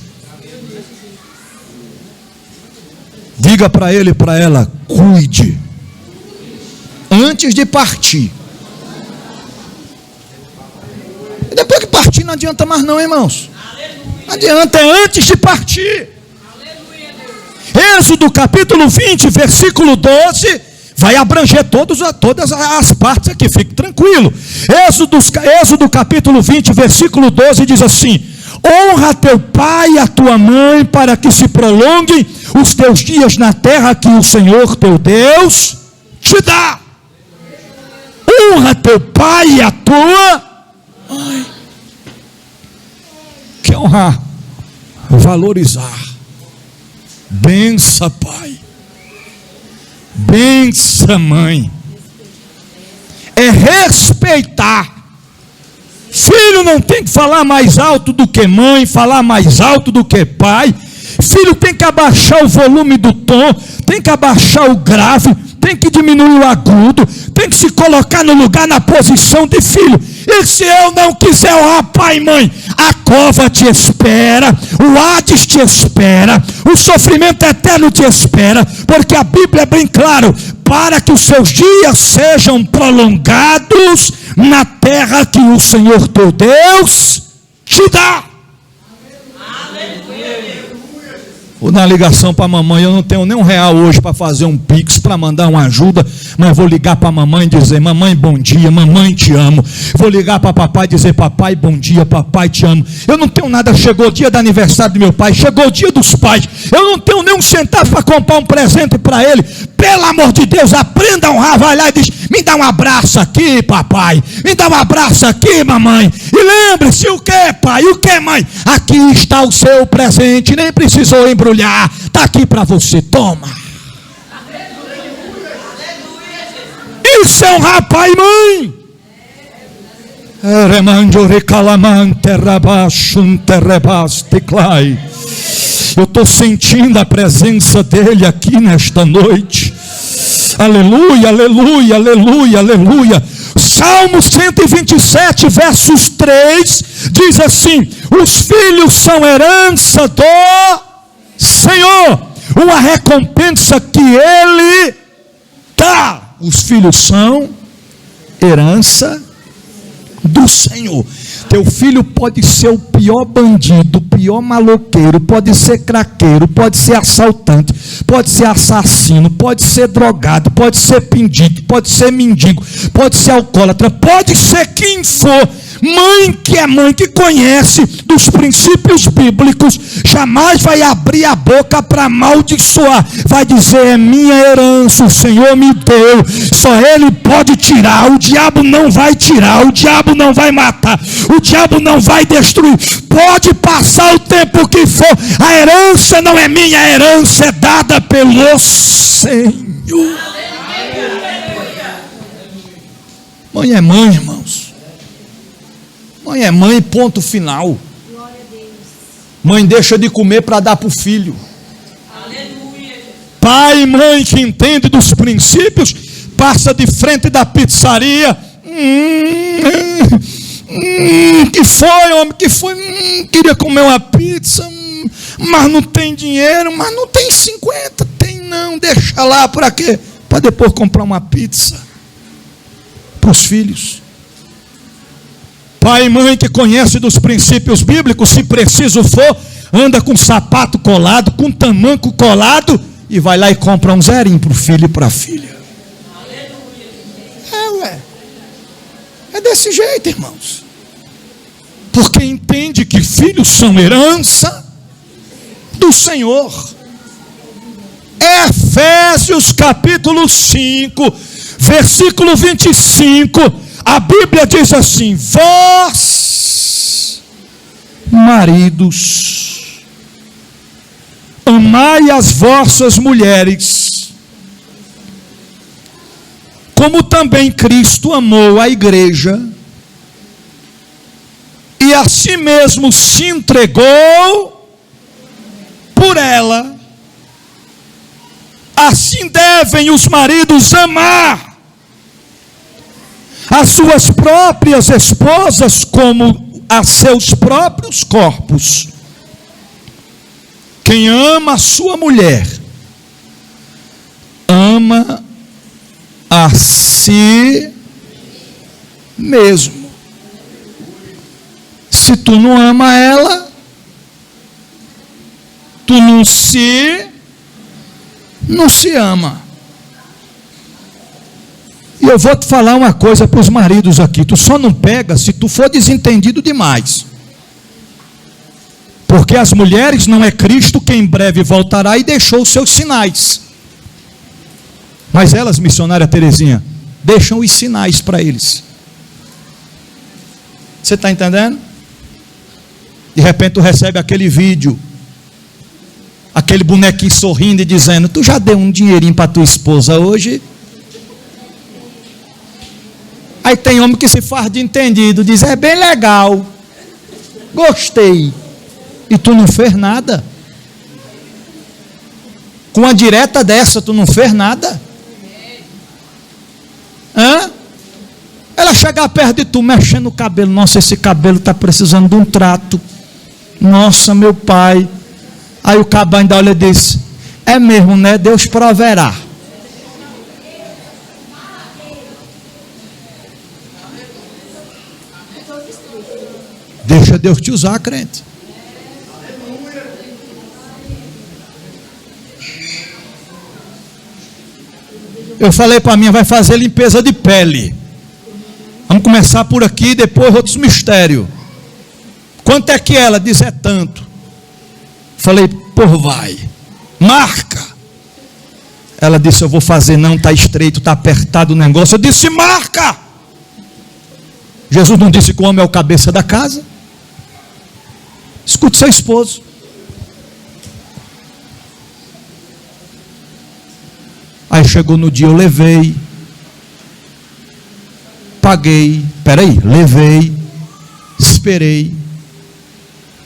Diga para ele e para ela, cuide antes de partir. E depois que partir não adianta mais não, irmãos. Não adianta, é antes de partir. Êxodo capítulo 20, versículo 12, vai abranger todas as partes aqui, fique tranquilo. Êxodo capítulo 20, versículo 12 diz assim: honra teu pai e a tua mãe, para que se prolonguem os teus dias na terra que o Senhor teu Deus te dá. Honra teu pai e a tua mãe. Que honrar, valorizar. Bença pai, bença mãe. É respeitar. Filho não tem que falar mais alto do que mãe, falar mais alto do que pai. Filho tem que abaixar o volume do tom, tem que abaixar o grave, tem que diminuir o agudo, tem que se colocar no lugar, na posição de filho. E se eu não quiser honrar pai e mãe, a cova te espera, o Hades te espera, o sofrimento eterno te espera, porque a Bíblia é bem claro, para que os seus dias sejam prolongados na terra que o Senhor teu Deus te dá. Vou dar uma ligação para a mamãe. Eu não tenho nem R$1 hoje para fazer um pix, para mandar uma ajuda, mas vou ligar para a mamãe e dizer: mamãe, bom dia, mamãe, te amo. Vou ligar para papai e dizer: papai, bom dia, papai, te amo. Eu não tenho nada, chegou o dia do aniversário do meu pai, chegou o dia dos pais, eu não tenho nem um centavo para comprar um presente para ele. pelo amor de Deus, aprenda a honrar. Vai lá e diz: me dá um abraço aqui, papai, me dá um abraço aqui, mamãe. E lembre-se, o que, pai, o que, mãe? Aqui está o seu presente, nem precisou embrulhar, está aqui para você, toma. Isso é honrar pai e mãe. Eu estou sentindo a presença dele aqui nesta noite. Aleluia, aleluia, aleluia, aleluia. Salmo 127, versos 3, diz assim: os filhos são herança do Senhor, uma recompensa que ele dá. Os filhos são herança do Senhor. Teu filho pode ser o pior bandido, o pior maloqueiro, pode ser craqueiro, pode ser assaltante, pode ser assassino, pode ser drogado, pode ser pendido, pode ser mendigo, pode ser alcoólatra, pode ser quem for. Mãe que é mãe, que conhece dos princípios bíblicos, jamais vai abrir a boca para amaldiçoar. Vai dizer: é minha herança, o Senhor me deu, só Ele pode tirar. O diabo não vai tirar, o diabo não vai matar, o diabo não vai destruir. Pode passar o tempo que for, a herança não é minha, a herança é dada pelo Senhor. Mãe é mãe, irmãos. Mãe é mãe, ponto final. Mãe deixa de comer para dar para o filho. Aleluia. Pai e mãe que entende dos princípios, passa de frente da pizzaria. Que foi, homem? Que foi? Queria comer uma pizza, mas não tem dinheiro, mas não tem 50. Tem não, deixa lá, para quê? Para depois comprar uma pizza para os filhos. Pai e mãe que conhece dos princípios bíblicos, se preciso for, anda com sapato colado, com tamanco colado, e vai lá e compra um zerinho para o filho e para a filha. É desse jeito, irmãos. Porque entende que filhos são herança do Senhor. Efésios capítulo 5, versículo 25. A Bíblia diz assim: vós, maridos, amai as vossas mulheres, como também Cristo amou a igreja, e a si mesmo se entregou por ela. Assim devem os maridos amar as suas próprias esposas como a seus próprios corpos. Quem ama a sua mulher, ama a si mesmo. Se tu não ama ela, tu não se ama. E eu vou te falar uma coisa para os maridos aqui: tu só não pega se tu for desentendido demais. Porque as mulheres não é Cristo que em breve voltará e deixou os seus sinais. Mas elas, missionária Terezinha, deixam os sinais para eles. Você está entendendo? De repente tu recebe aquele vídeo, aquele bonequinho sorrindo e dizendo: tu já deu um dinheirinho para tua esposa hoje? Aí tem homem que se faz de entendido, diz: é bem legal, gostei. E tu não fez nada. Com uma direta dessa, tu não fez nada. Hã? Ela chegar perto de tu, mexendo o cabelo: nossa, esse cabelo está precisando de um trato. Nossa, meu pai. Aí o cabo ainda olha e diz: é mesmo, né? Deus proverá. Deixa Deus te usar, crente. Eu falei para mim: vai fazer limpeza de pele. Vamos começar por aqui, depois outros mistérios. Quanto é que ela diz? É tanto. Falei: vai, marca. Ela disse: eu vou fazer não, está estreito, está apertado o negócio. Eu disse: marca. Jesus não disse que o homem é o cabeça da casa? Escute seu esposo. Aí chegou no dia, eu levei, paguei, levei, esperei,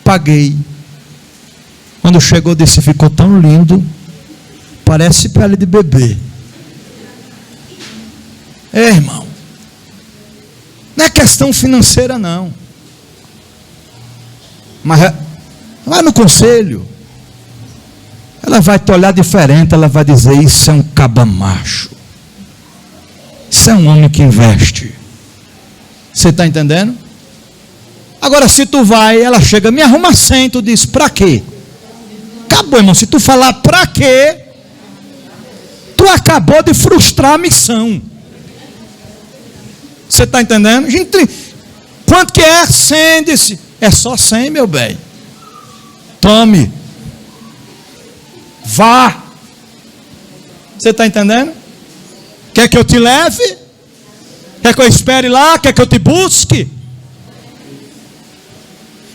paguei. Quando chegou, disse: ficou tão lindo, parece pele de bebê. Irmão, não é questão financeira não, mas vai no conselho, ela vai te olhar diferente, ela vai dizer: isso é um caba macho, isso é um homem que investe. Você está entendendo? Agora, se tu vai, ela chega, me arruma 100, tu diz: para quê? Acabou, irmão. Se tu falar para quê, tu acabou de frustrar a missão. Você está entendendo? Gente, quanto que é? 100, disse. É só 100, meu bem. Tome. Vá. Você está entendendo? Quer que eu te leve? Quer que eu espere lá? Quer que eu te busque?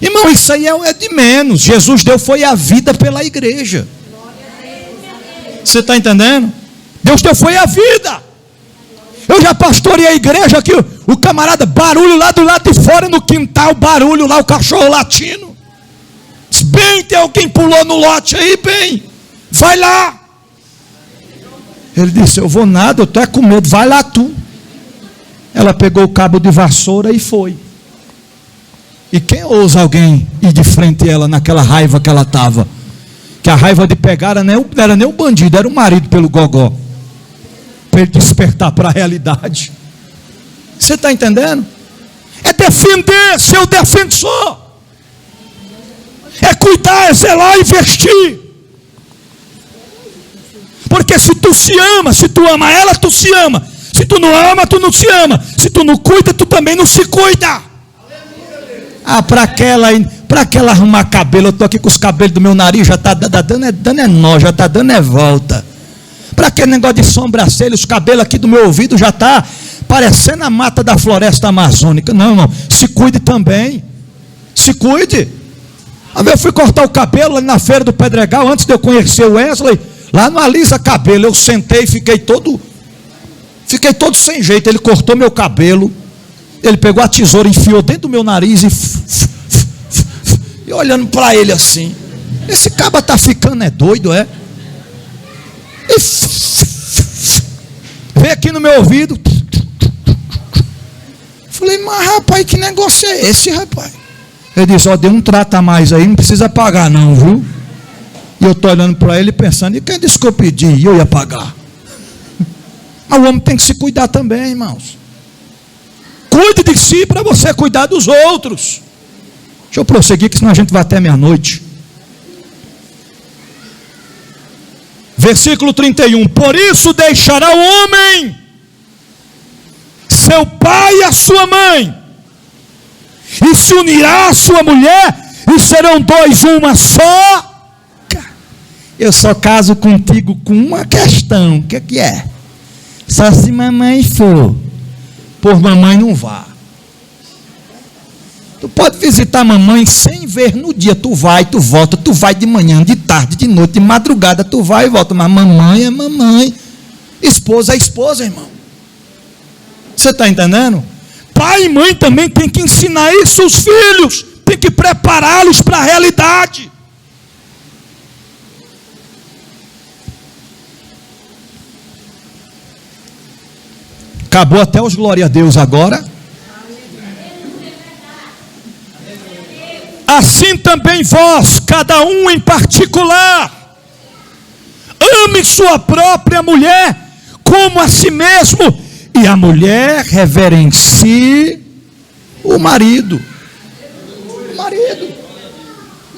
Irmão, isso aí é de menos. Jesus deu foi a vida pela igreja. Você está entendendo? Deus deu foi a vida. Eu já pastorei a igreja aqui, o camarada, barulho lá do lado de fora no quintal, barulho lá, o cachorro latindo. Bem, tem alguém pulou no lote aí, bem, vai lá. Ele disse: eu vou nada, eu estou com medo, vai lá tu. Ela pegou o cabo de vassoura e foi. E quem ousa alguém ir de frente a ela naquela raiva que ela estava? Que a raiva de pegar não era nem o bandido, era o marido pelo gogó. Para ele despertar para a realidade. Você está entendendo? É defender seu defensor. É cuidar, é zelar, investir. Porque se tu se ama, se tu ama ela, tu se ama. Se tu não ama, tu não se ama. Se tu não cuida, tu também não se cuida. Ah, para aquela arrumar cabelo, eu estou aqui com os cabelos do meu nariz, já está dando nó, já está dando volta. Para aquele negócio de sobrancelha, os cabelos aqui do meu ouvido já está parecendo a mata da floresta amazônica. Não, irmão, se cuide também. Se cuide. Eu fui cortar o cabelo lá na feira do Pedregal, antes de eu conhecer o Wesley, lá no Alisa Cabelo, eu sentei e fiquei todo sem jeito. Ele cortou meu cabelo. Ele pegou a tesoura, enfiou dentro do meu nariz e olhando para ele assim: esse caba tá ficando doido, é? E veio aqui no meu ouvido. Falei: mas rapaz, que negócio é esse, rapaz? Ele disse: ó, deu um trato a mais aí, não precisa pagar não, viu? E eu tô olhando para ele pensando: e quem disse que eu pedi? E eu ia pagar. Mas o homem tem que se cuidar também, irmãos. Cuide de si para você cuidar dos outros. Deixa eu prosseguir, que senão a gente vai até meia-noite. Versículo 31. Por isso deixará o homem seu pai e a sua mãe, e se unirá à sua mulher, e serão dois uma só. Eu só caso contigo com uma questão. O que é? Só se mamãe for. Por mamãe não vá. Tu pode visitar a mamãe sem ver no dia. Tu vai, tu volta, tu vai de manhã, de tarde, de noite, de madrugada. Tu vai e volta. Mas mamãe é mamãe. Esposa é esposa, irmão. Você está entendendo? Pai e mãe também tem que ensinar isso aos filhos. Tem que prepará-los para a realidade. Acabou até os glória a Deus agora. Assim também vós, cada um em particular, ame sua própria mulher como a si mesmo, e a mulher reverencie o marido. O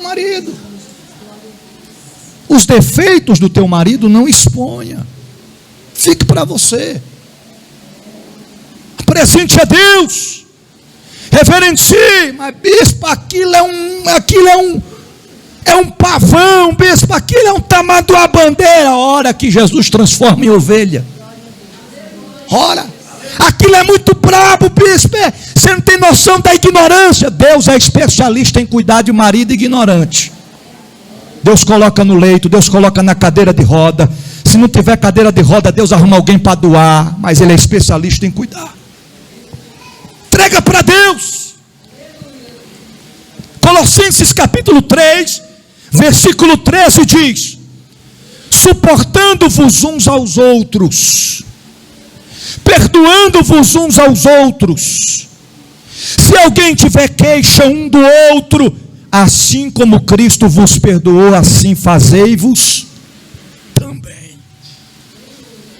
marido. Os defeitos do teu marido não exponha. Fique para você. Presente a Deus, reverencie. Mas bispo, aquilo é um é um pavão, bispo, aquilo é um tamanho de uma bandeira. Ora que Jesus transforma em ovelha. Ora, aquilo é muito brabo, bispo. Você não tem noção da ignorância. Deus é especialista em cuidar de marido ignorante. Deus coloca no leito, Deus coloca na cadeira de roda. Se não tiver cadeira de roda, Deus arruma alguém para doar, mas Ele é especialista em cuidar. Entrega para Deus. Colossenses capítulo 3, versículo 13 diz: suportando-vos uns aos outros, perdoando-vos uns aos outros, se alguém tiver queixa um do outro, assim como Cristo vos perdoou, assim fazei-vos também.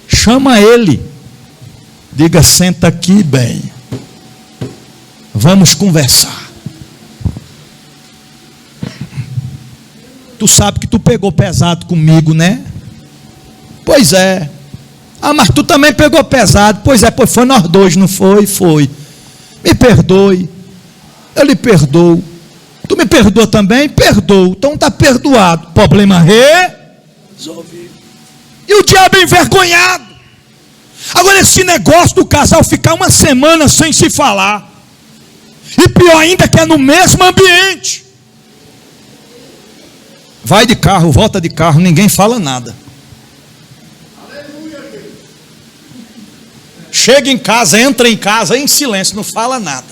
Chama ele, diga: senta aqui bem, vamos conversar. Tu sabe que tu pegou pesado comigo, né? Pois é. Ah, mas tu também pegou pesado. Pois é, pois foi nós dois, não foi? Foi. Me perdoe. Eu lhe perdoo. Tu me perdoa também? Perdoo. Então está perdoado. Problema resolvido. E o diabo é envergonhado. Agora esse negócio do casal ficar uma semana sem se falar. E pior ainda que é no mesmo ambiente. Vai de carro, volta de carro, ninguém fala nada. Chega em casa, entra em casa em silêncio, não fala nada.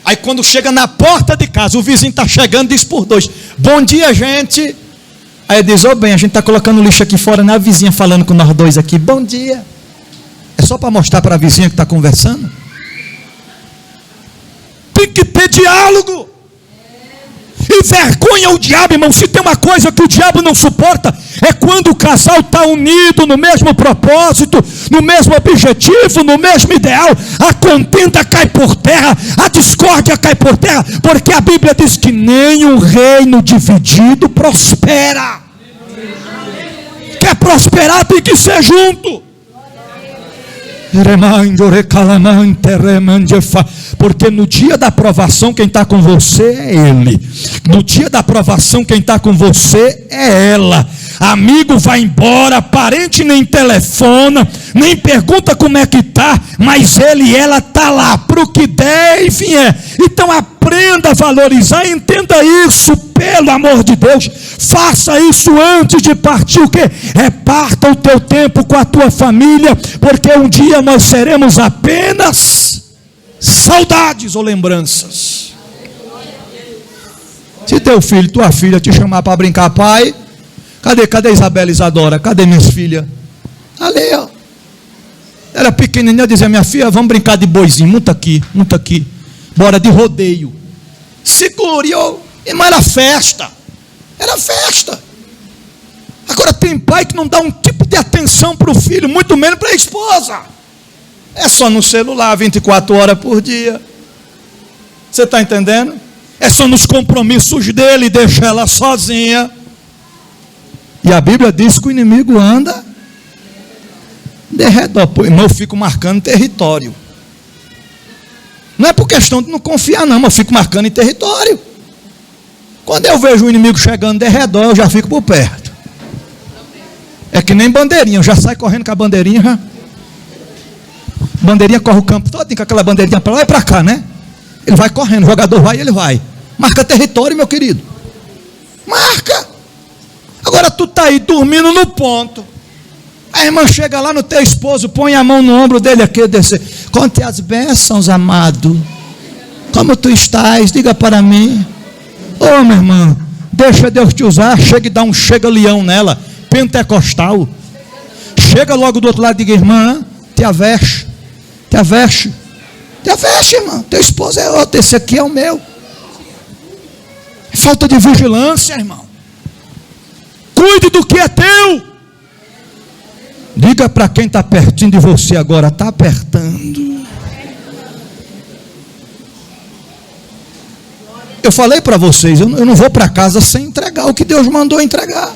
Aí quando chega na porta de casa, o vizinho está chegando, diz por dois: bom dia, gente. Aí diz: ô bem, a gente está colocando lixo aqui fora, na vizinha falando com nós dois aqui. Bom dia. É só para mostrar para a vizinha que está conversando? Tem que ter diálogo. Envergonha o diabo, irmão. Se tem uma coisa que o diabo não suporta, é quando o casal está unido no mesmo propósito, no mesmo objetivo, no mesmo ideal. A contenda cai por terra, a discórdia cai por terra, porque a Bíblia diz que nem um reino dividido prospera. Quer prosperar, tem que ser junto. Porque no dia da aprovação quem está com você é ele. No dia da aprovação quem está com você é ela. Amigo vai embora, parente nem telefona, nem pergunta como é que está, mas ele e ela está lá, para o que der e vier. Então aprenda a valorizar, entenda isso, pelo amor de Deus. Faça isso antes de partir. O quê? Reparta o teu tempo com a tua família, porque um dia nós seremos apenas saudades ou lembranças. Se teu filho, tua filha te chamar para brincar: pai, cadê Isabela e Isadora? Cadê minhas filhas? Ali, ó. Era pequenininha, eu dizia: minha filha, vamos brincar de boizinho, monta aqui. Bora de rodeio. Segure, ó. Mas era festa. Agora tem pai que não dá um tipo de atenção para o filho, muito menos para a esposa. É só no celular, 24 horas por dia. Você está entendendo? É só nos compromissos dele, deixa ela sozinha. E a Bíblia diz que o inimigo anda de redor. Irmão, eu fico marcando território. Não é por questão de não confiar não, mas eu fico marcando em território. Quando eu vejo o inimigo chegando de redor, eu já fico por perto. É que nem bandeirinha, eu já saio correndo com a bandeirinha. Bandeirinha corre o campo todo com aquela bandeirinha para lá e para cá, né? Ele vai correndo, o jogador vai e ele vai. Marca território, meu querido. Marca. Agora tu tá aí dormindo no ponto. A irmã chega lá no teu esposo, põe a mão no ombro dele aqui e desce: conte as bênçãos, amado. Como tu estás? Diga para mim. Ô, minha irmã, deixa Deus te usar. Chega e dá um chega-leão nela, pentecostal. Chega logo do outro lado e diga: irmã, te aveste, irmã. Teu esposo é outro, esse aqui é o meu. É falta de vigilância, irmão. Cuide do que é teu. Diga para quem está pertinho de você agora: está apertando. Eu falei para vocês, eu não vou para casa sem entregar o que Deus mandou entregar.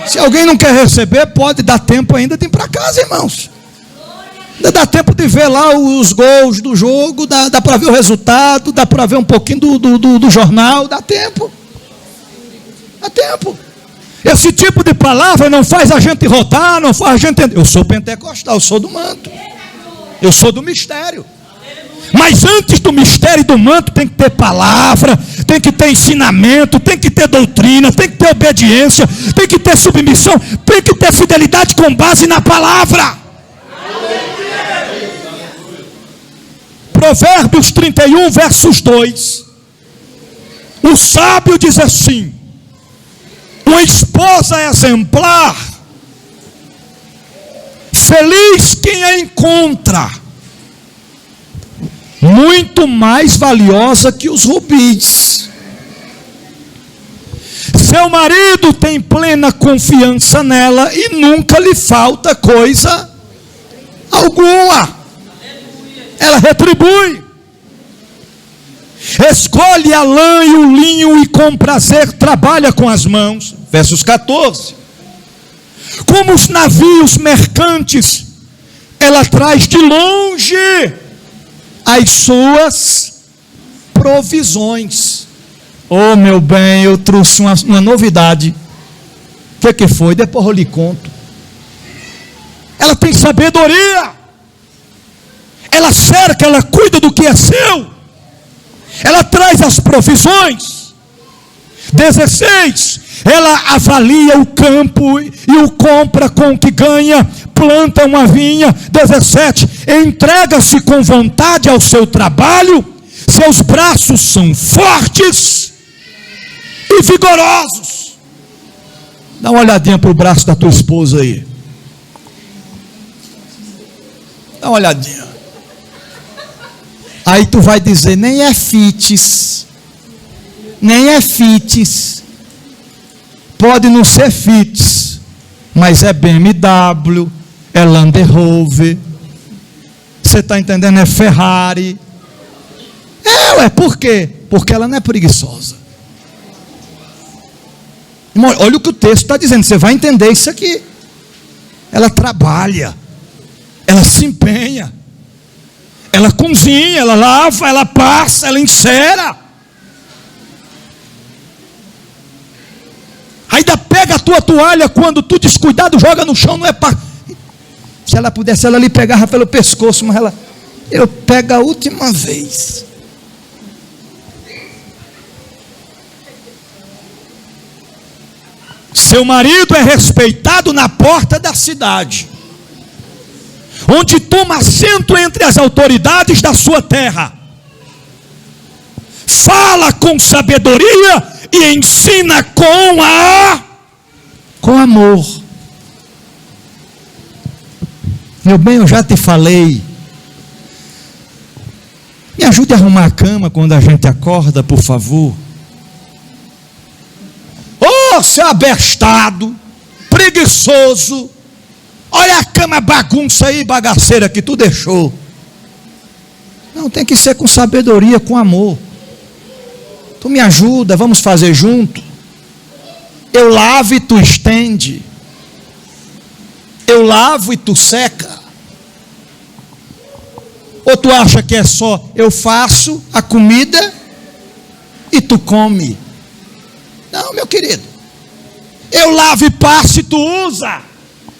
Se alguém não quer receber, pode dar tempo ainda de ir para casa, irmãos. Dá tempo de ver lá os gols do jogo, dá para ver o resultado, dá para ver um pouquinho do jornal, dá tempo. Dá tempo. Esse tipo de palavra não faz a gente rodar, não faz a gente... Eu sou pentecostal, eu sou do manto. Eu sou do mistério. Mas antes do mistério e do manto tem que ter palavra, tem que ter ensinamento, tem que ter doutrina, tem que ter obediência, tem que ter submissão, tem que ter fidelidade com base na palavra. Provérbios 31, versos 2. O sábio diz assim: uma esposa exemplar, feliz quem a encontra, muito mais valiosa que os rubis. Seu marido tem plena confiança nela e nunca lhe falta coisa alguma. Ela retribui. Escolhe a lã e o linho e com prazer trabalha com as mãos. Versos 14. Como os navios mercantes, ela traz de longe as suas provisões. Oh, meu bem, eu trouxe uma novidade. O que foi? Depois eu lhe conto. Ela tem sabedoria. Ela cerca, ela cuida do que é seu. Ela traz as provisões. 16. Ela avalia o campo e o compra com o que ganha. Planta uma vinha. 17. Entrega-se com vontade ao seu trabalho. Seus braços são fortes e vigorosos. Dá uma olhadinha para o braço da tua esposa aí. Dá uma olhadinha. Aí tu vai dizer, nem é fitness. Nem é fitness. Pode não ser fitness, mas é BMW, é Land Rover. Você está entendendo? É Ferrari. Por quê? Porque ela não é preguiçosa. Irmão, olha o que o texto está dizendo, você vai entender isso aqui. Ela trabalha, ela se empenha, ela cozinha, ela lava, ela passa, ela encera. Ainda pega a tua toalha quando tu descuidado, joga no chão, não é para... Se ela pudesse, ela lhe pegava pelo pescoço, mas eu pego a última vez. Seu marido é respeitado na porta da cidade, onde toma assento entre as autoridades da sua terra. Fala com sabedoria e ensina com amor. Meu bem, eu já te falei. Me ajude a arrumar a cama quando a gente acorda, por favor. Ô, seu abestado, preguiçoso. Olha a cama bagunça aí, bagaceira que tu deixou. Não, tem que ser com sabedoria, com amor. Tu me ajuda, vamos fazer junto. Eu lavo e tu estende. Eu lavo e tu seca. Ou tu acha que é só eu faço a comida e tu come? Não, meu querido. Eu lavo e passo e tu usa.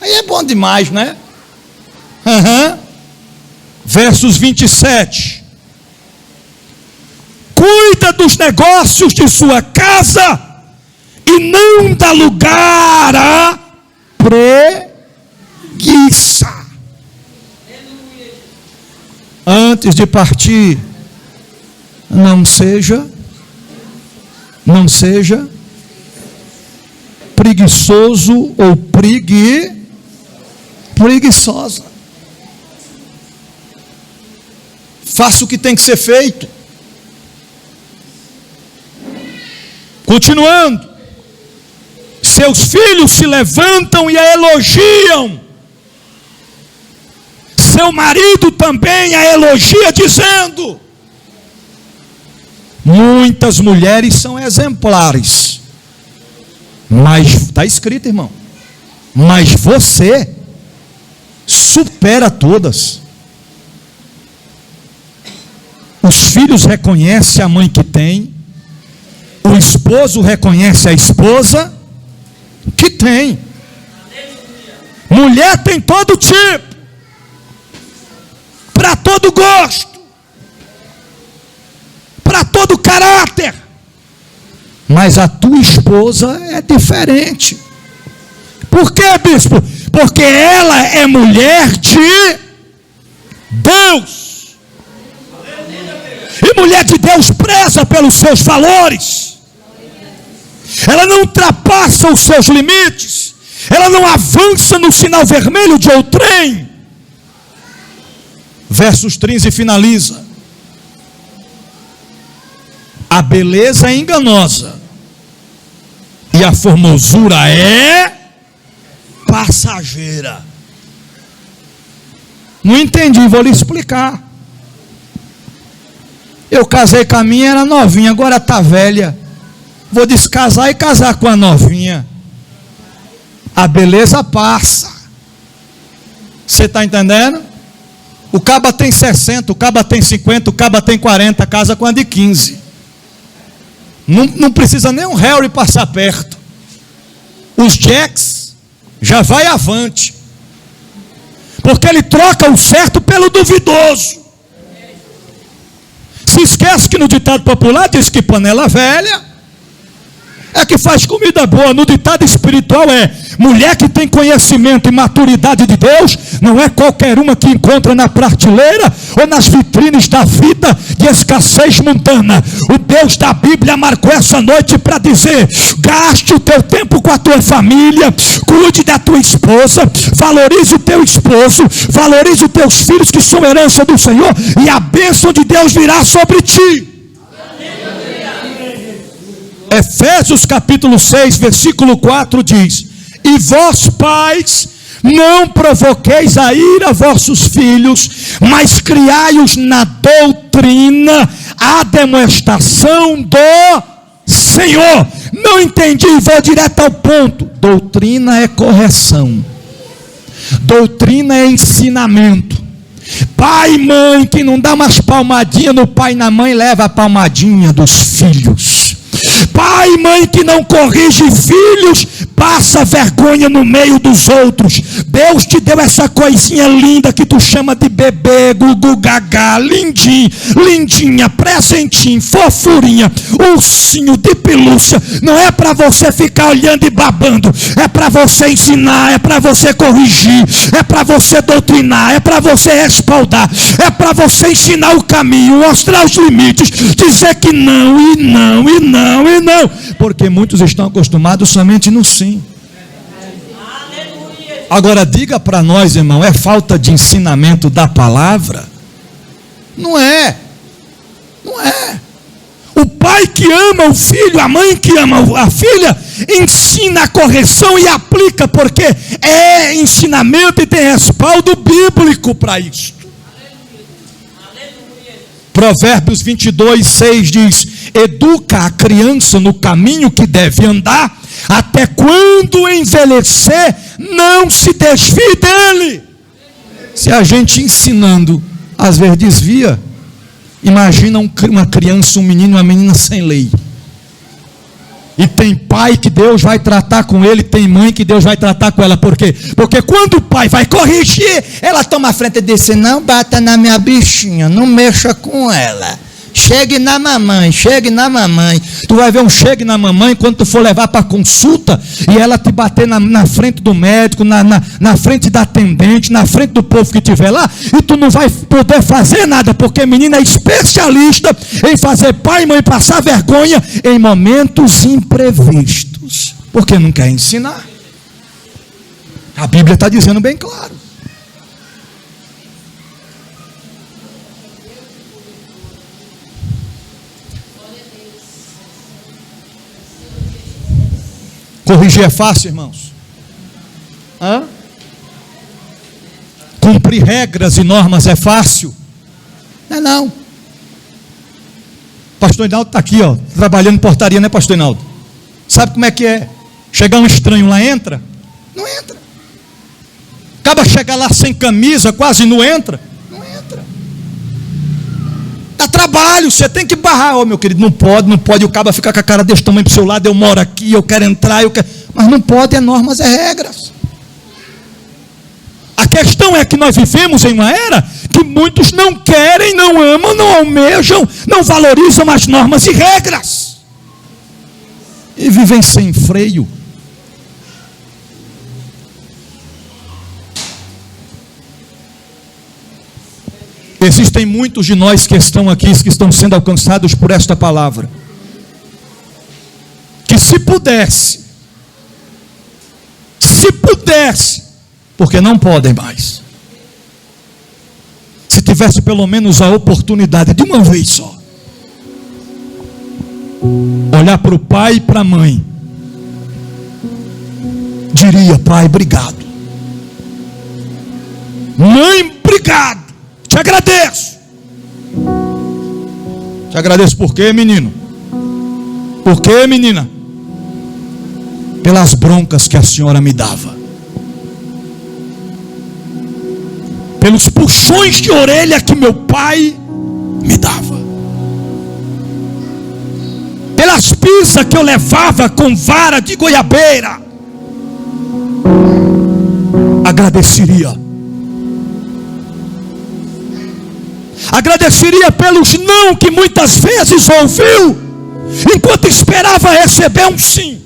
Aí é bom demais, né? Versos 27. Cuida dos negócios de sua casa e não dá lugar a preguiça. Antes de partir, não seja preguiçoso ou preguiçosa. Faça o que tem que ser feito. Continuando. Seus filhos se levantam e a elogiam. Seu marido também a elogia, dizendo: muitas mulheres são exemplares, mas, está escrito, irmão, mas você supera todas. Os filhos reconhecem a mãe que tem, o esposo reconhece a esposa que tem. Mulher tem todo tipo, para todo gosto, para todo caráter, mas a tua esposa é diferente. Por quê, bispo? Porque ela é mulher de Deus, e mulher de Deus preza pelos seus valores, ela não ultrapassa os seus limites, ela não avança no sinal vermelho de outrem. Versos 13 finaliza: a beleza é enganosa e a formosura é passageira. Não entendi, vou lhe explicar. Eu casei com a minha, era novinha, agora está velha. Vou descasar e casar com a novinha. A beleza passa. Você está entendendo? O caba tem 60, o caba tem 50, o caba tem 40, casa com a de 15. Não precisa nem um Harry passar perto. Os Jacks já vai avante. Porque ele troca o certo pelo duvidoso. Se esquece que no ditado popular diz que panela velha é que faz comida boa. No ditado espiritual é: mulher que tem conhecimento e maturidade de Deus não é qualquer uma que encontra na prateleira ou nas vitrines da vida de escassez mundana. O Deus da Bíblia marcou essa noite para dizer: gaste o teu tempo com a tua família, cuide da tua esposa, valorize o teu esposo, valorize os teus filhos que são herança do Senhor, e a bênção de Deus virá sobre ti. Efésios capítulo 6, versículo 4 diz: e vós, pais, não provoqueis a ira vossos filhos, mas criai-os na doutrina, a demonstração do Senhor. Não entendi, vou direto ao ponto. Doutrina é correção, doutrina é ensinamento. Pai e mãe que não dá umas palmadinhas no pai e na mãe, leva a palmadinha dos filhos. Pai e mãe que não corrige filhos, passa vergonha no meio dos outros. Deus te deu essa coisinha linda que tu chama de bebê, gugu, gagá, lindinho, lindinha, presentinho, fofurinha, ursinho de pelúcia. Não é para você ficar olhando e babando, é para você ensinar, é para você corrigir, é para você doutrinar, é para você respaldar, é para você ensinar o caminho, mostrar os limites, dizer que não, e não, e não, e não, porque muitos estão acostumados somente no sim. Agora diga para nós, irmão, é falta de ensinamento da palavra? Não é. Não é. O pai que ama o filho, a mãe que ama a filha, ensina a correção e aplica, porque é ensinamento e tem respaldo bíblico para isso. Provérbios 22, 6 diz: educa a criança no caminho que deve andar, até quando envelhecer, não se desvie dele. Se a gente ensinando, às vezes desvia, imagina uma criança, um menino, uma menina sem lei. E tem pai que Deus vai tratar com ele, tem mãe que Deus vai tratar com ela. Por quê? Porque quando o pai vai corrigir, ela toma a frente e diz: não bata na minha bichinha, não mexa com ela. Chegue na mamãe, chegue na mamãe. Tu vai ver um chegue na mamãe quando tu for levar para consulta e ela te bater na frente do médico, na frente da atendente, na frente do povo que estiver lá, e tu não vai poder fazer nada, porque a menina é especialista em fazer pai e mãe passar vergonha em momentos imprevistos, porque não quer ensinar. A Bíblia está dizendo bem claro. Corrigir é fácil, irmãos? Cumprir regras e normas é fácil? Não é não. Pastor Hinaldo está aqui, ó, trabalhando em portaria, né, Pastor Hinaldo? Sabe como é que é? Chegar um estranho lá, entra? Não entra. Acaba chegar lá sem camisa, quase não entra? Não entra. Dá trabalho, você tem que barrar. Meu querido, não pode. O cabo fica com a cara desse tamanho pro seu lado, eu moro aqui, eu quero entrar, mas não pode, é normas, é regras. A questão é que nós vivemos em uma era que muitos não querem, não amam, não almejam, não valorizam as normas e regras. E vivem sem freio. Existem muitos de nós que estão aqui, que estão sendo alcançados por esta palavra. Que se pudesse, porque não podem mais. Se tivesse pelo menos a oportunidade de uma vez só, olhar para o pai e para a mãe, diria: pai, obrigado. Mãe, obrigado. Te agradeço. Te agradeço por quê, menino? Por quê, menina? Pelas broncas que a senhora me dava. Pelos puxões de orelha que meu pai me dava. Pelas pisas que eu levava com vara de goiabeira. Agradeceria. Agradeceria pelos não que muitas vezes ouviu, enquanto esperava receber um sim.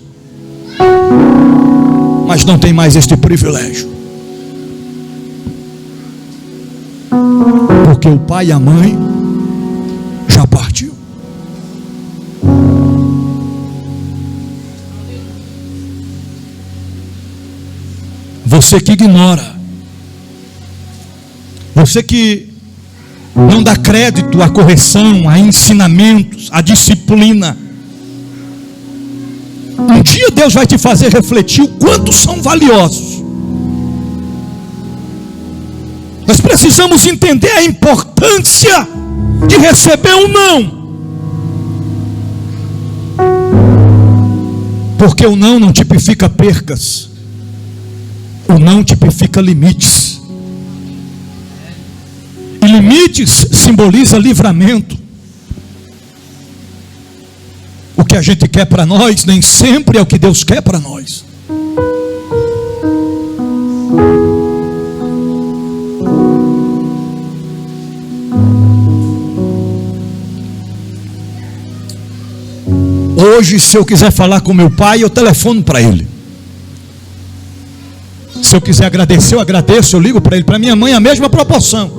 Mas não tem mais este privilégio. Porque o pai e a mãe já partiu. Você que ignora, você que não dá crédito à correção, a ensinamentos, à disciplina, um dia Deus vai te fazer refletir o quanto são valiosos. Nós precisamos entender a importância de receber um não. Porque o não tipifica percas. O não tipifica limites. E limites simboliza livramento. O que a gente quer para nós nem sempre é o que Deus quer para nós. Hoje, se eu quiser falar com meu pai, eu telefono para ele. Se eu quiser agradecer, eu agradeço, eu ligo para ele. Para minha mãe, a mesma proporção.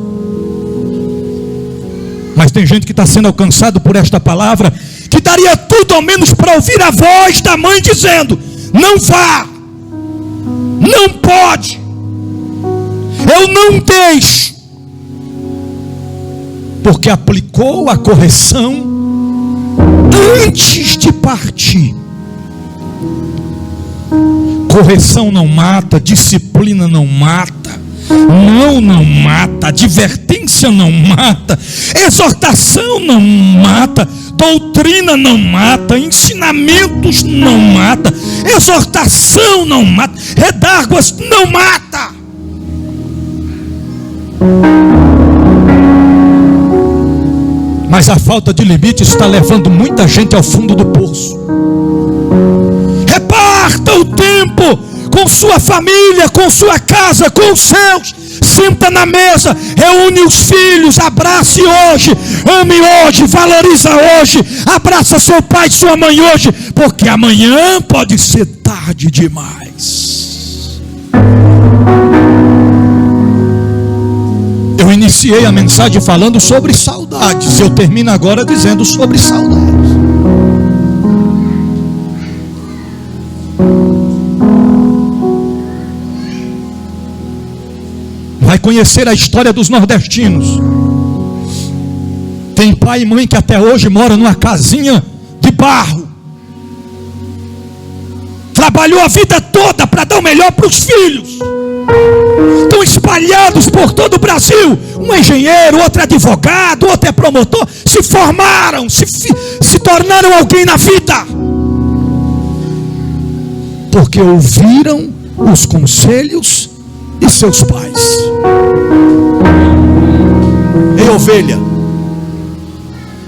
Mas tem gente que está sendo alcançado por esta palavra, que daria tudo ao menos para ouvir a voz da mãe dizendo: não vá, não pode, eu não deixo. Porque aplicou a correção antes de partir. Correção não mata, disciplina não mata, não mata, advertência não mata, exortação não mata, doutrina não mata, ensinamentos não mata, exortação não mata, redarguas não mata. Mas a falta de limite está levando muita gente ao fundo do poço. Reparta o tempo com sua família, com sua casa, com os seus. Senta na mesa, reúne os filhos, abrace hoje, ame hoje, valoriza hoje, abraça seu pai, sua mãe hoje, porque amanhã pode ser tarde demais. Eu iniciei a mensagem falando sobre saudades. Eu termino agora dizendo sobre saudades. Vai conhecer a história dos nordestinos. Tem pai e mãe que até hoje moram numa casinha de barro. Trabalhou a vida toda para dar o melhor para os filhos. Estão espalhados por todo o Brasil. Um é engenheiro, outro é advogado, outro é promotor. Se formaram, se tornaram alguém na vida, porque ouviram os conselhos de seus pais. Ei, ovelha,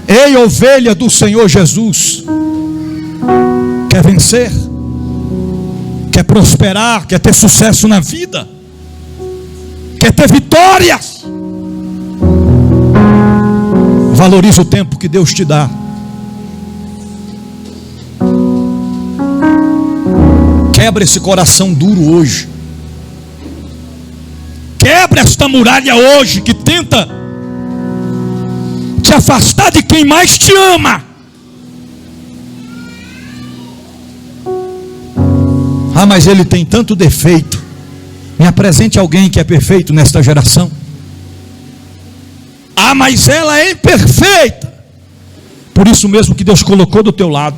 Ei, ovelha do Senhor Jesus, quer vencer? Quer prosperar? Quer ter sucesso na vida? Quer ter vitórias? Valorize o tempo que Deus te dá. Quebra esse coração duro hoje. Quebra esta muralha hoje que tenta te afastar de quem mais te ama. Ah, mas ele tem tanto defeito. Me apresente alguém que é perfeito nesta geração. Ah, mas ela é imperfeita. Por isso mesmo que Deus colocou do teu lado,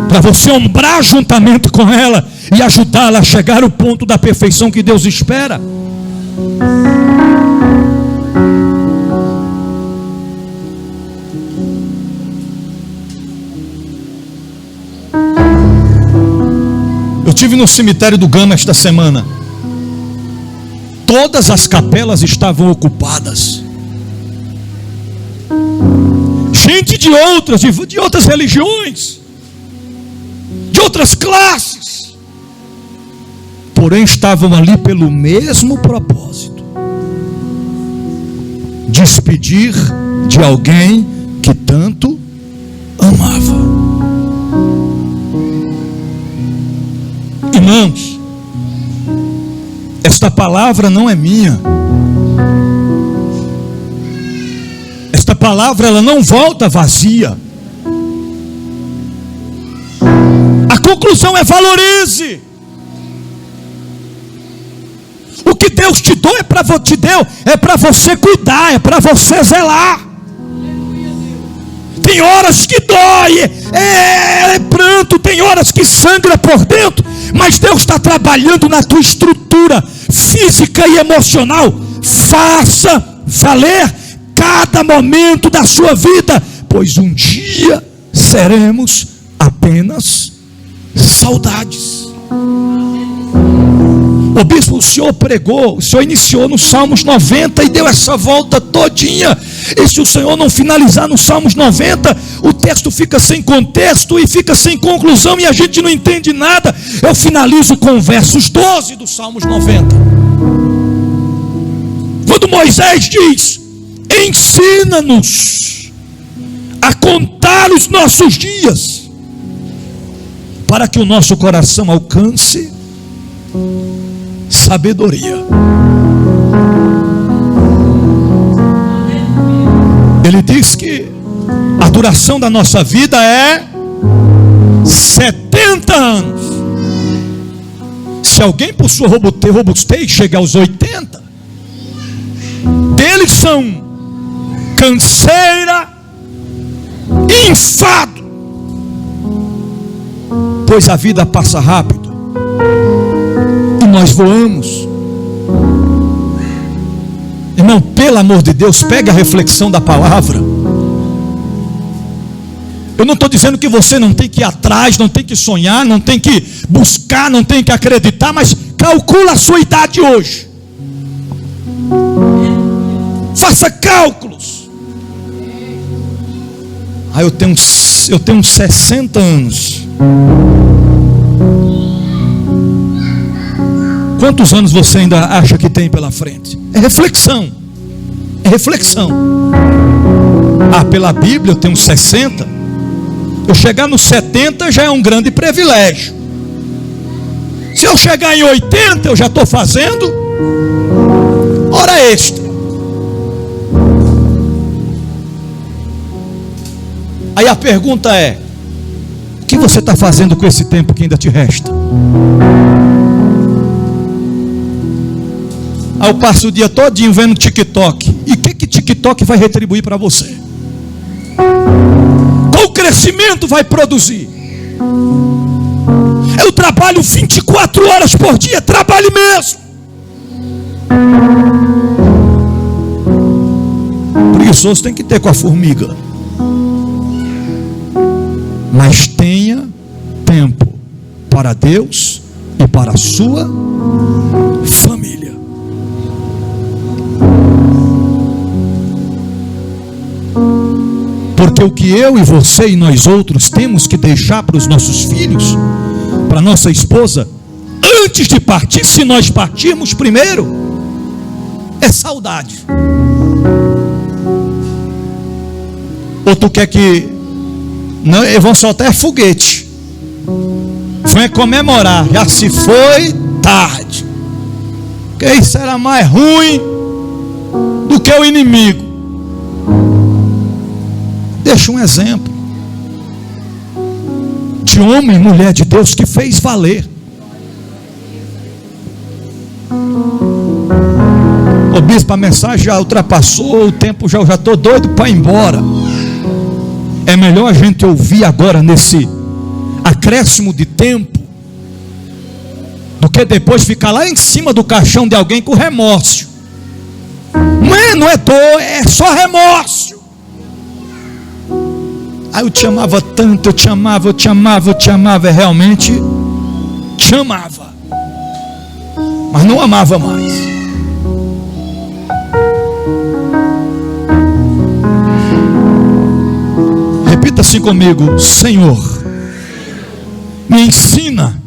para você ombrar juntamente com ela e ajudá-la a chegar ao ponto da perfeição que Deus espera. Eu estive no cemitério do Gama esta semana. Todas as capelas estavam ocupadas. Gente de outras religiões, de outras classes, porém estavam ali pelo mesmo propósito: despedir de alguém que tanto amava. Irmãos, esta palavra não é minha. Esta palavra ela não volta vazia. A conclusão é: valorize. O que Deus te deu é para você cuidar, é para você zelar. Tem horas que dói, é pranto, tem horas que sangra por dentro, mas Deus está trabalhando na tua estrutura física e emocional. Faça valer cada momento da sua vida, pois um dia seremos apenas saudades. O bispo, o senhor pregou, o senhor iniciou no Salmos 90 e deu essa volta todinha. E se o senhor não finalizar no Salmos 90, o texto fica sem contexto e fica sem conclusão e a gente não entende nada. Eu finalizo com versos 12 do Salmos 90. Quando Moisés diz: ensina-nos a contar os nossos dias, para que o nosso coração alcance sabedoria. Ele diz que a duração da nossa vida é 70 anos. Se alguém por sua robustez chegar aos 80, deles são canseira e enfado, pois a vida passa rápido e nós voamos. Irmão, pelo amor de Deus, pegue a reflexão da palavra. Eu não estou dizendo que você não tem que ir atrás, não tem que sonhar, não tem que buscar, não tem que acreditar, mas calcula a sua idade hoje. Faça cálculos. Eu tenho 60 anos. Quantos anos você ainda acha que tem pela frente? É reflexão. É reflexão. Pela Bíblia eu tenho 60. Eu chegar nos 70 já é um grande privilégio. Se eu chegar em 80, eu já estou fazendo hora extra. Aí a pergunta é: o que você está fazendo com esse tempo que ainda te resta? Eu passo o dia todinho vendo TikTok. E o que TikTok vai retribuir para você? Qual crescimento vai produzir? Eu trabalho 24 horas por dia, trabalho mesmo. Preguiçoso tem que ter com a formiga. Mas tenha tempo para Deus e para a sua família. Porque o que eu e você e nós outros temos que deixar para os nossos filhos, para nossa esposa, antes de partir, se nós partirmos primeiro, é saudade. Ou tu quer que não, eles vão soltar foguete, vão comemorar, já se foi tarde, porque isso era mais ruim do que o inimigo. Deixa um exemplo de homem e mulher de Deus que fez valer. Ô bispo, a mensagem já ultrapassou o tempo, já estou doido para ir embora. É melhor a gente ouvir agora nesse acréscimo de tempo do que depois ficar lá em cima do caixão de alguém com remorso. Não é dor, é só remorso. Aí eu te amava tanto, eu te amava, realmente te amava, mas não amava mais. Repita assim comigo: Senhor, me ensina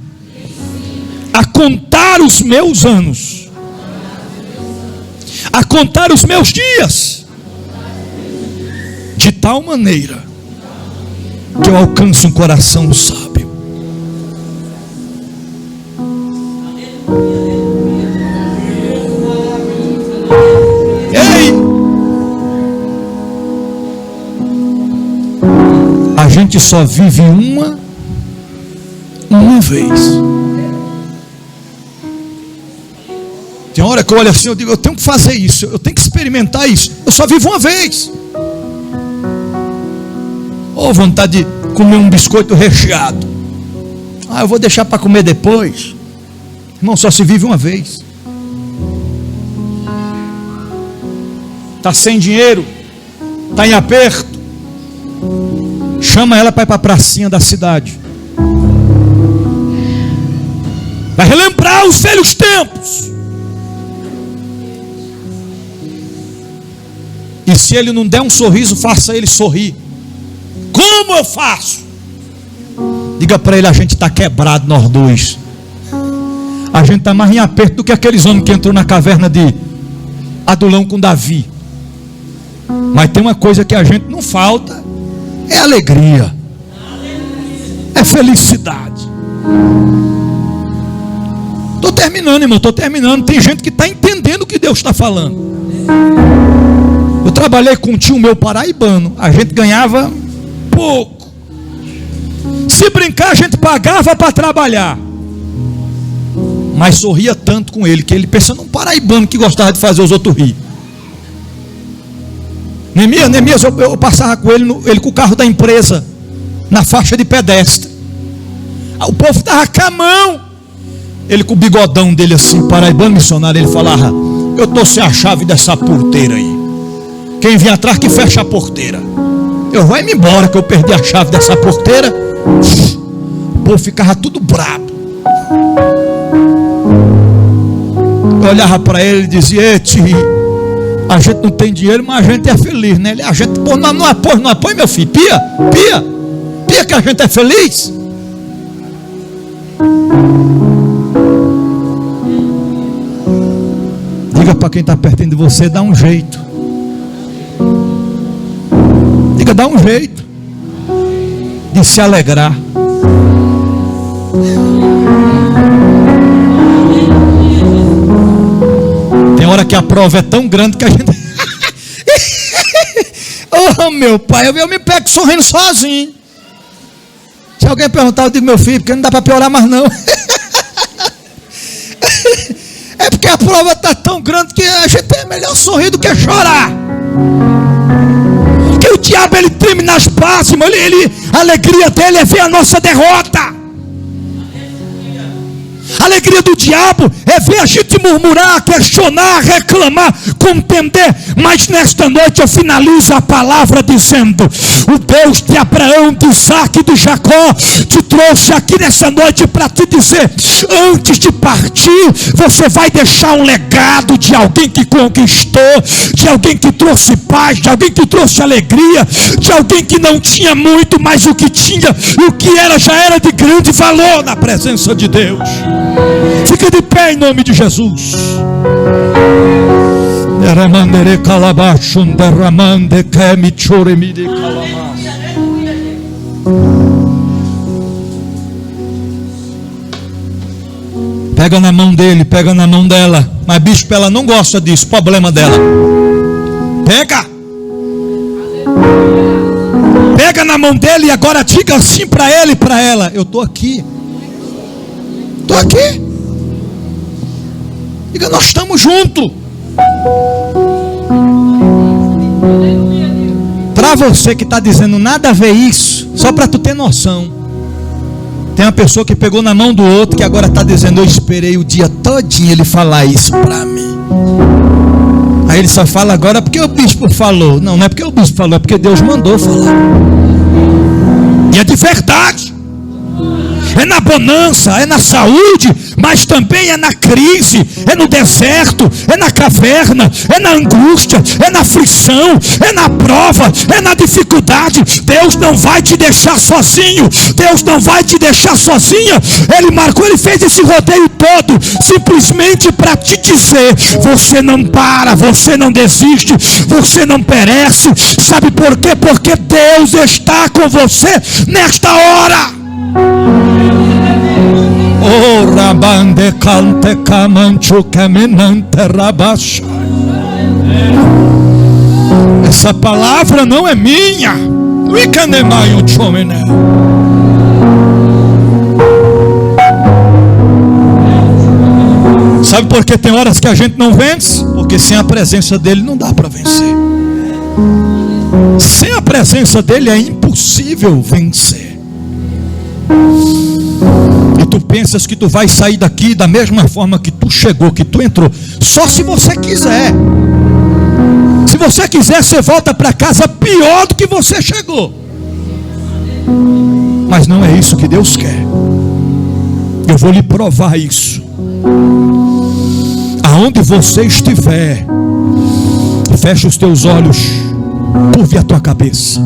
a contar os meus anos, a contar os meus dias, de tal maneira que eu alcance um coração sábio. Ei! A gente só vive uma vez. Tem hora que eu olho assim, eu digo, eu tenho que fazer isso, eu tenho que experimentar isso. Eu só vivo uma vez. Ou vontade de comer um biscoito recheado. Eu vou deixar para comer depois. Irmão, só se vive uma vez. Está sem dinheiro, está em aperto, chama ela para ir para a pracinha da cidade. Vai relembrar os velhos tempos. E se ele não der um sorriso, faça ele sorrir. Como eu faço? Diga para ele: a gente está quebrado, nós dois. A gente está mais em aperto do que aqueles homens que entrou na caverna de Adulão com Davi. Mas tem uma coisa que a gente não falta: é alegria, é felicidade. Estou terminando, irmão, estou terminando. Tem gente que está entendendo o que Deus está falando. Eu trabalhei com um tio meu paraibano. A gente ganhava pouco. Se brincar, a gente pagava para trabalhar, mas sorria tanto com ele, que ele pensa num paraibano que gostava de fazer os outros rir. Neemias, eu passava com ele, ele com o carro da empresa na faixa de pedestre. O povo estava com a mão, ele com o bigodão dele assim, paraibano missionário. Ele falava: eu estou sem a chave dessa porteira aí, quem vem atrás que fecha a porteira. Eu vou me embora que eu perdi a chave dessa porteira. O povo ficava tudo brabo. Eu olhava para ele e dizia: a gente não tem dinheiro, mas a gente é feliz, né? A gente não apoia, meu filho. Pia que a gente é feliz. Diga para quem está pertinho de você: dá um jeito. Diga: dá um jeito de se alegrar. Tem hora que a prova é tão grande que a gente oh meu pai, eu me pego sorrindo sozinho. Se alguém perguntar, eu digo: meu filho, porque não dá para piorar mais não. É porque a prova está tão grande que a gente é melhor sorrir do que chorar. Porque o diabo, ele treme nas bases, a alegria dele é ver a nossa derrota. A alegria do diabo é ver a gente murmurar, questionar, reclamar, contender. Mas nesta noite eu finalizo a palavra dizendo: o Deus de Abraão, de Isaac e de Jacó te trouxe aqui nessa noite para te dizer: antes de partir, você vai deixar um legado de alguém que conquistou, de alguém que trouxe paz, de alguém que trouxe alegria, de alguém que não tinha muito, mas o que tinha e o que era já era de grande valor na presença de Deus. Fica de pé em nome de Jesus. Pega na mão dele, pega na mão dela. Mas bispo, ela não gosta disso, problema dela. Pega. Pega na mão dele e agora diga assim para ele e para ela: eu estou aqui. Estou aqui. Diga: nós estamos juntos. Para você que está dizendo nada a ver isso, só para tu ter noção, tem uma pessoa que pegou na mão do outro que agora está dizendo: eu esperei o dia todinho ele falar isso para mim. Aí ele só fala agora porque o bispo falou. Não, não é porque o bispo falou, é porque Deus mandou falar. E é de verdade. É na bonança, é na saúde, mas também é na crise, é no deserto, é na caverna, é na angústia, é na aflição, é na prova, é na dificuldade. Deus não vai te deixar sozinho. Deus não vai te deixar sozinha. Ele marcou, ele fez esse rodeio todo simplesmente para te dizer: você não para, você não desiste, você não perece. Sabe por quê? Porque Deus está com você nesta hora. Oh, rabande cante camancho caminante rabacha. Essa palavra não é minha. Sabe por que tem horas que a gente não vence? Porque sem a presença dele não dá para vencer. Sem a presença dele é impossível vencer. E tu pensas que tu vai sair daqui da mesma forma que tu chegou, que tu entrou, só se você quiser. Se você quiser, você volta para casa pior do que você chegou. Mas não é isso que Deus quer. Eu vou lhe provar isso. Aonde você estiver, fecha os teus olhos, curve a tua cabeça.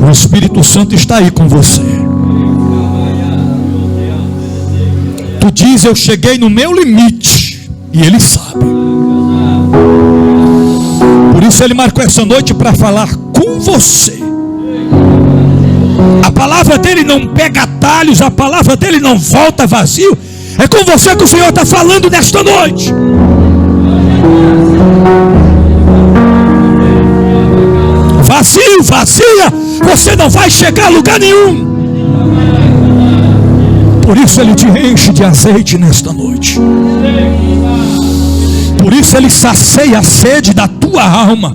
O Espírito Santo está aí com você. Tu diz: eu cheguei no meu limite, e Ele sabe. Por isso Ele marcou essa noite para falar com você. A palavra dele não pega atalhos, a palavra dele não volta vazio. É com você que o Senhor está falando nesta noite. Vazio, vazia, você não vai chegar a lugar nenhum. Por isso Ele te enche de azeite nesta noite. Por isso Ele sacia a sede da tua alma.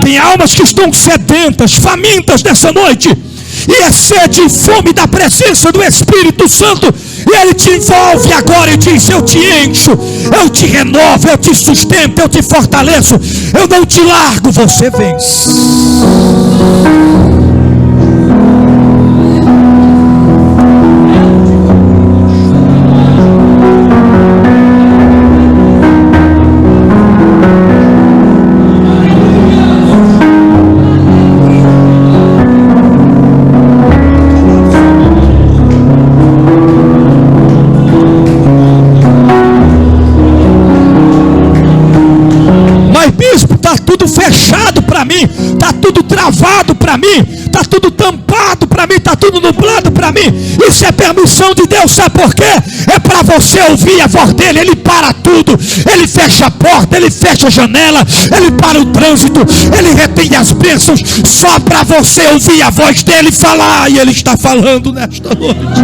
Tem almas que estão sedentas, famintas nessa noite. E é sede e fome da presença do Espírito Santo. E Ele te envolve agora e diz: eu te encho, eu te renovo, eu te sustento, eu te fortaleço, eu não te largo, você vence. Fechado para mim, está tudo travado para mim, está tudo tampado para mim, está tudo nublado para mim. Isso é permissão de Deus, sabe por quê? É para você ouvir a voz dele. Ele para tudo, ele fecha a porta, ele fecha a janela, ele para o trânsito, ele retém as bênçãos, só para você ouvir a voz dele falar. E ele está falando nesta noite.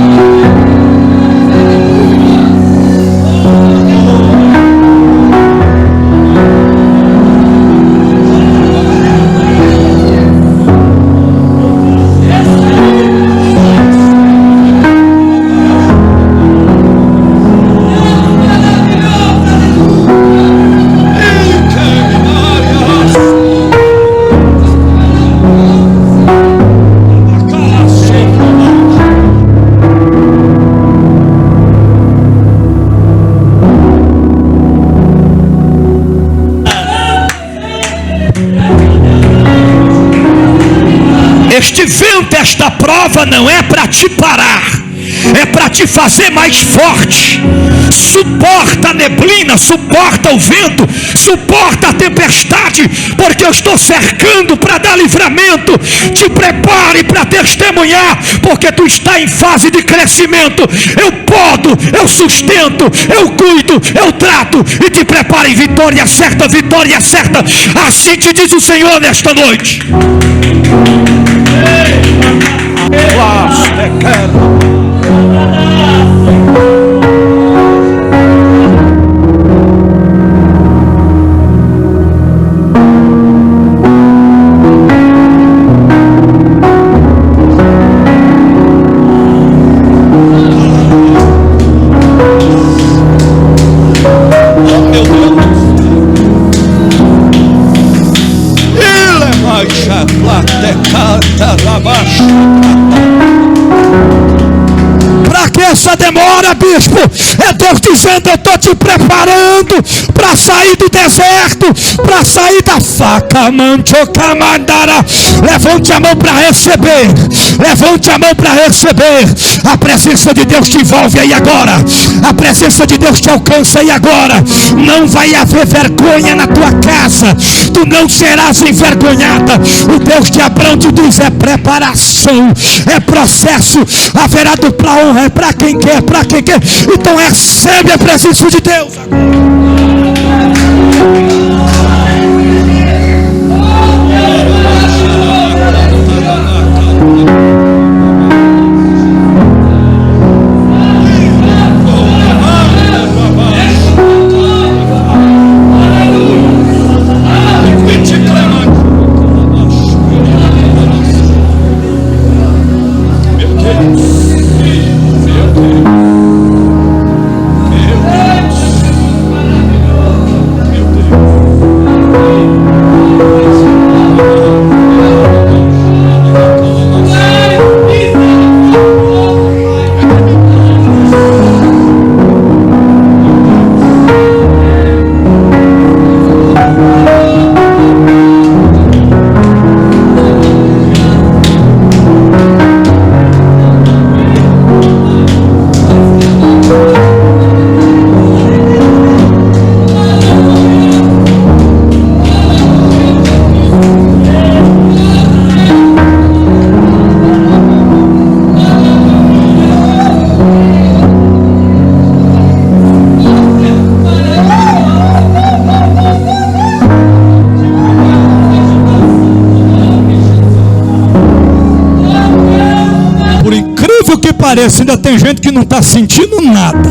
Esta prova não é para te parar, é para te fazer mais forte. Suporta a neblina, suporta o vento, suporta a tempestade, porque eu estou cercando para dar livramento. Te prepare para testemunhar, porque tu está em fase de crescimento. Eu podo, eu sustento, eu cuido, eu trato, e te prepare. Vitória certa, vitória certa. Assim te diz o Senhor nesta noite. Para que essa demora, bispo? É Deus dizendo: eu estou te preparando para sair do deserto, para sair da faca. Levante a mão para receber, levante a mão para receber. A presença de Deus te envolve aí agora, a presença de Deus te alcança aí agora. Não vai haver vergonha na tua casa, tu não serás envergonhada. O Deus de Abraão te diz: é preparação, é processo. Haverá dupla honra, é para quem quer, para quem quer. Então recebe a presença de Deus. Parece, ainda tem gente que não está sentindo nada.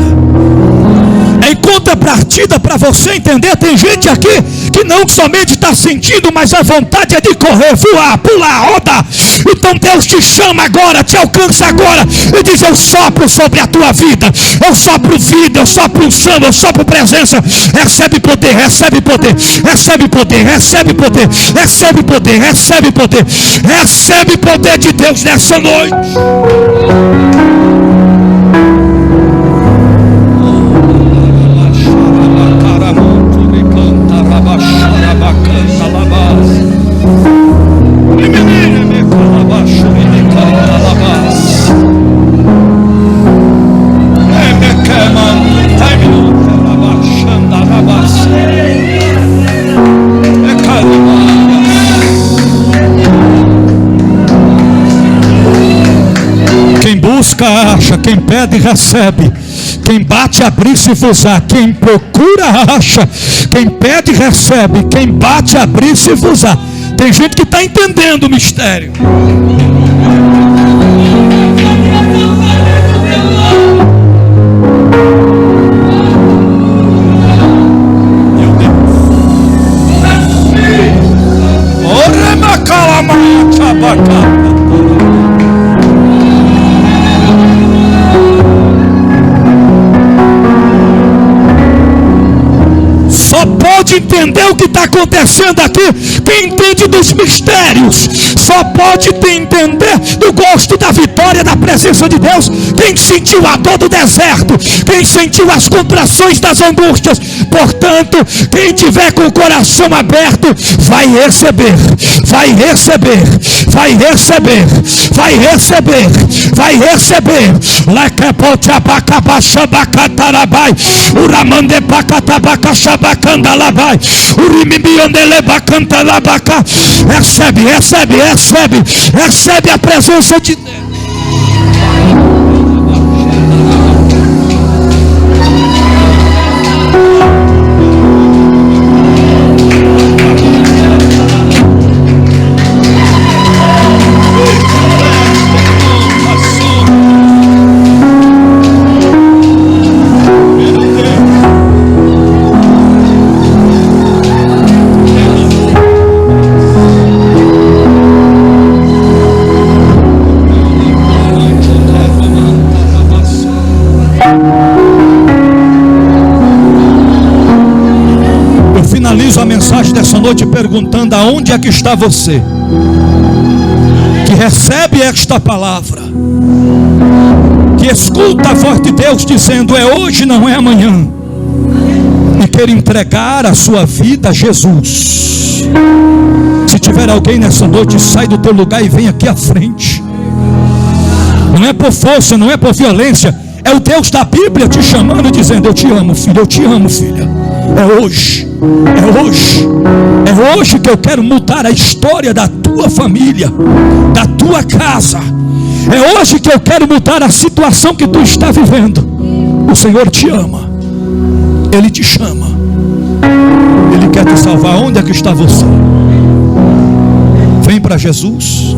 Em contrapartida, para você entender, tem gente aqui que não somente está sentindo, mas a vontade é de correr, voar, pular, rodar. Então Deus te chama agora, te alcança agora e diz: eu sopro sobre a tua vida, eu sopro vida, eu sopro unção, eu sopro presença. Recebe poder, recebe poder, recebe poder, recebe poder, recebe poder, recebe poder, recebe poder de Deus nessa noite. Quem busca, acha. Quem pede, recebe. Quem bate, abrir-se-vos-á. Quem procura, acha. Quem pede, recebe. Quem bate, abrir-se-vos-á. Tem gente que está entendendo o mistério. Só pode entender entender o que está acontecendo aqui, quem entende dos mistérios, só pode entender do gosto da vitória, da presença de Deus, quem sentiu a dor do deserto, quem sentiu as contrações das angústias. Portanto, quem tiver com o coração aberto, vai receber, vai receber, vai receber, vai receber, vai receber. Recebe, recebe, recebe, recebe a presença de Deus. Finalizo a mensagem dessa noite perguntando: aonde é que está você que recebe esta palavra, que escuta a voz de Deus dizendo: é hoje, não é amanhã, e quer entregar a sua vida a Jesus? Se tiver alguém nessa noite, sai do teu lugar e vem aqui à frente. Não é por força, não é por violência, é o Deus da Bíblia te chamando, dizendo: eu te amo, filho, eu te amo, filha. É hoje, é hoje, é hoje que eu quero mudar a história da tua família, da tua casa. É hoje que eu quero mudar a situação que tu está vivendo. O Senhor te ama, Ele te chama, Ele quer te salvar. Onde é que está você? Vem para Jesus.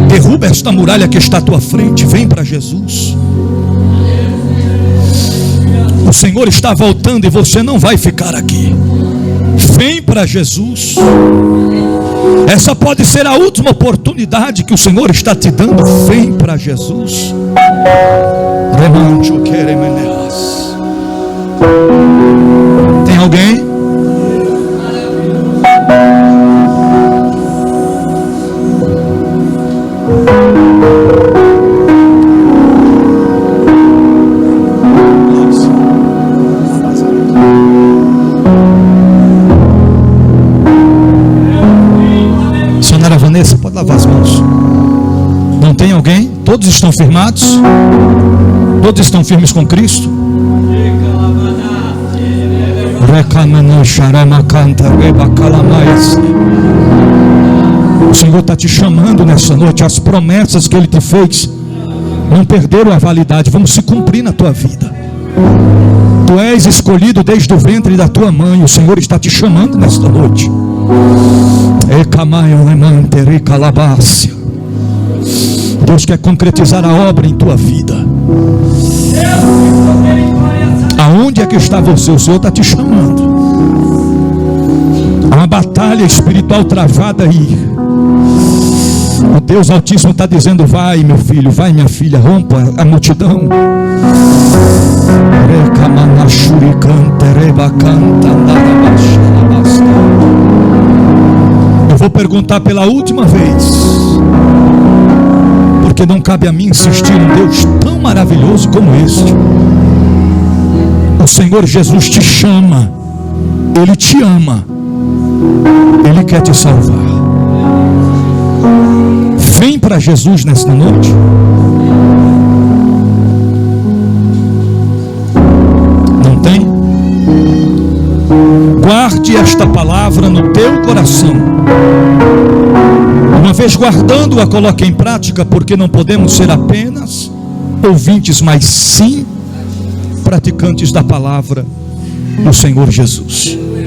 Derruba esta muralha que está à tua frente. Vem para Jesus. O Senhor está voltando e você não vai ficar aqui. Vem para Jesus. Essa pode ser a última oportunidade que o Senhor está te dando. Vem para Jesus. Tem alguém? Vanessa, pode lavar as mãos. Não tem alguém? Todos estão firmados? Todos estão firmes com Cristo? O Senhor está te chamando nessa noite. As promessas que Ele te fez não perderam a validade, vão se cumprir na tua vida. Tu és escolhido desde o ventre da tua mãe. O Senhor está te chamando nesta noite. Deus quer concretizar a obra em tua vida. Aonde é que está você? O Senhor está te chamando. Há uma batalha espiritual travada aí. O Deus Altíssimo está dizendo: vai, meu filho, vai, minha filha, rompa a multidão. Eu vou perguntar pela última vez, porque não cabe a mim insistir em Deus tão maravilhoso como este. O Senhor Jesus te chama, Ele te ama, Ele quer te salvar. Vem para Jesus nesta noite. Não tem? Guarde esta palavra no teu coração. Uma vez guardando-a, coloque em prática, porque não podemos ser apenas ouvintes, mas sim praticantes da palavra do Senhor Jesus.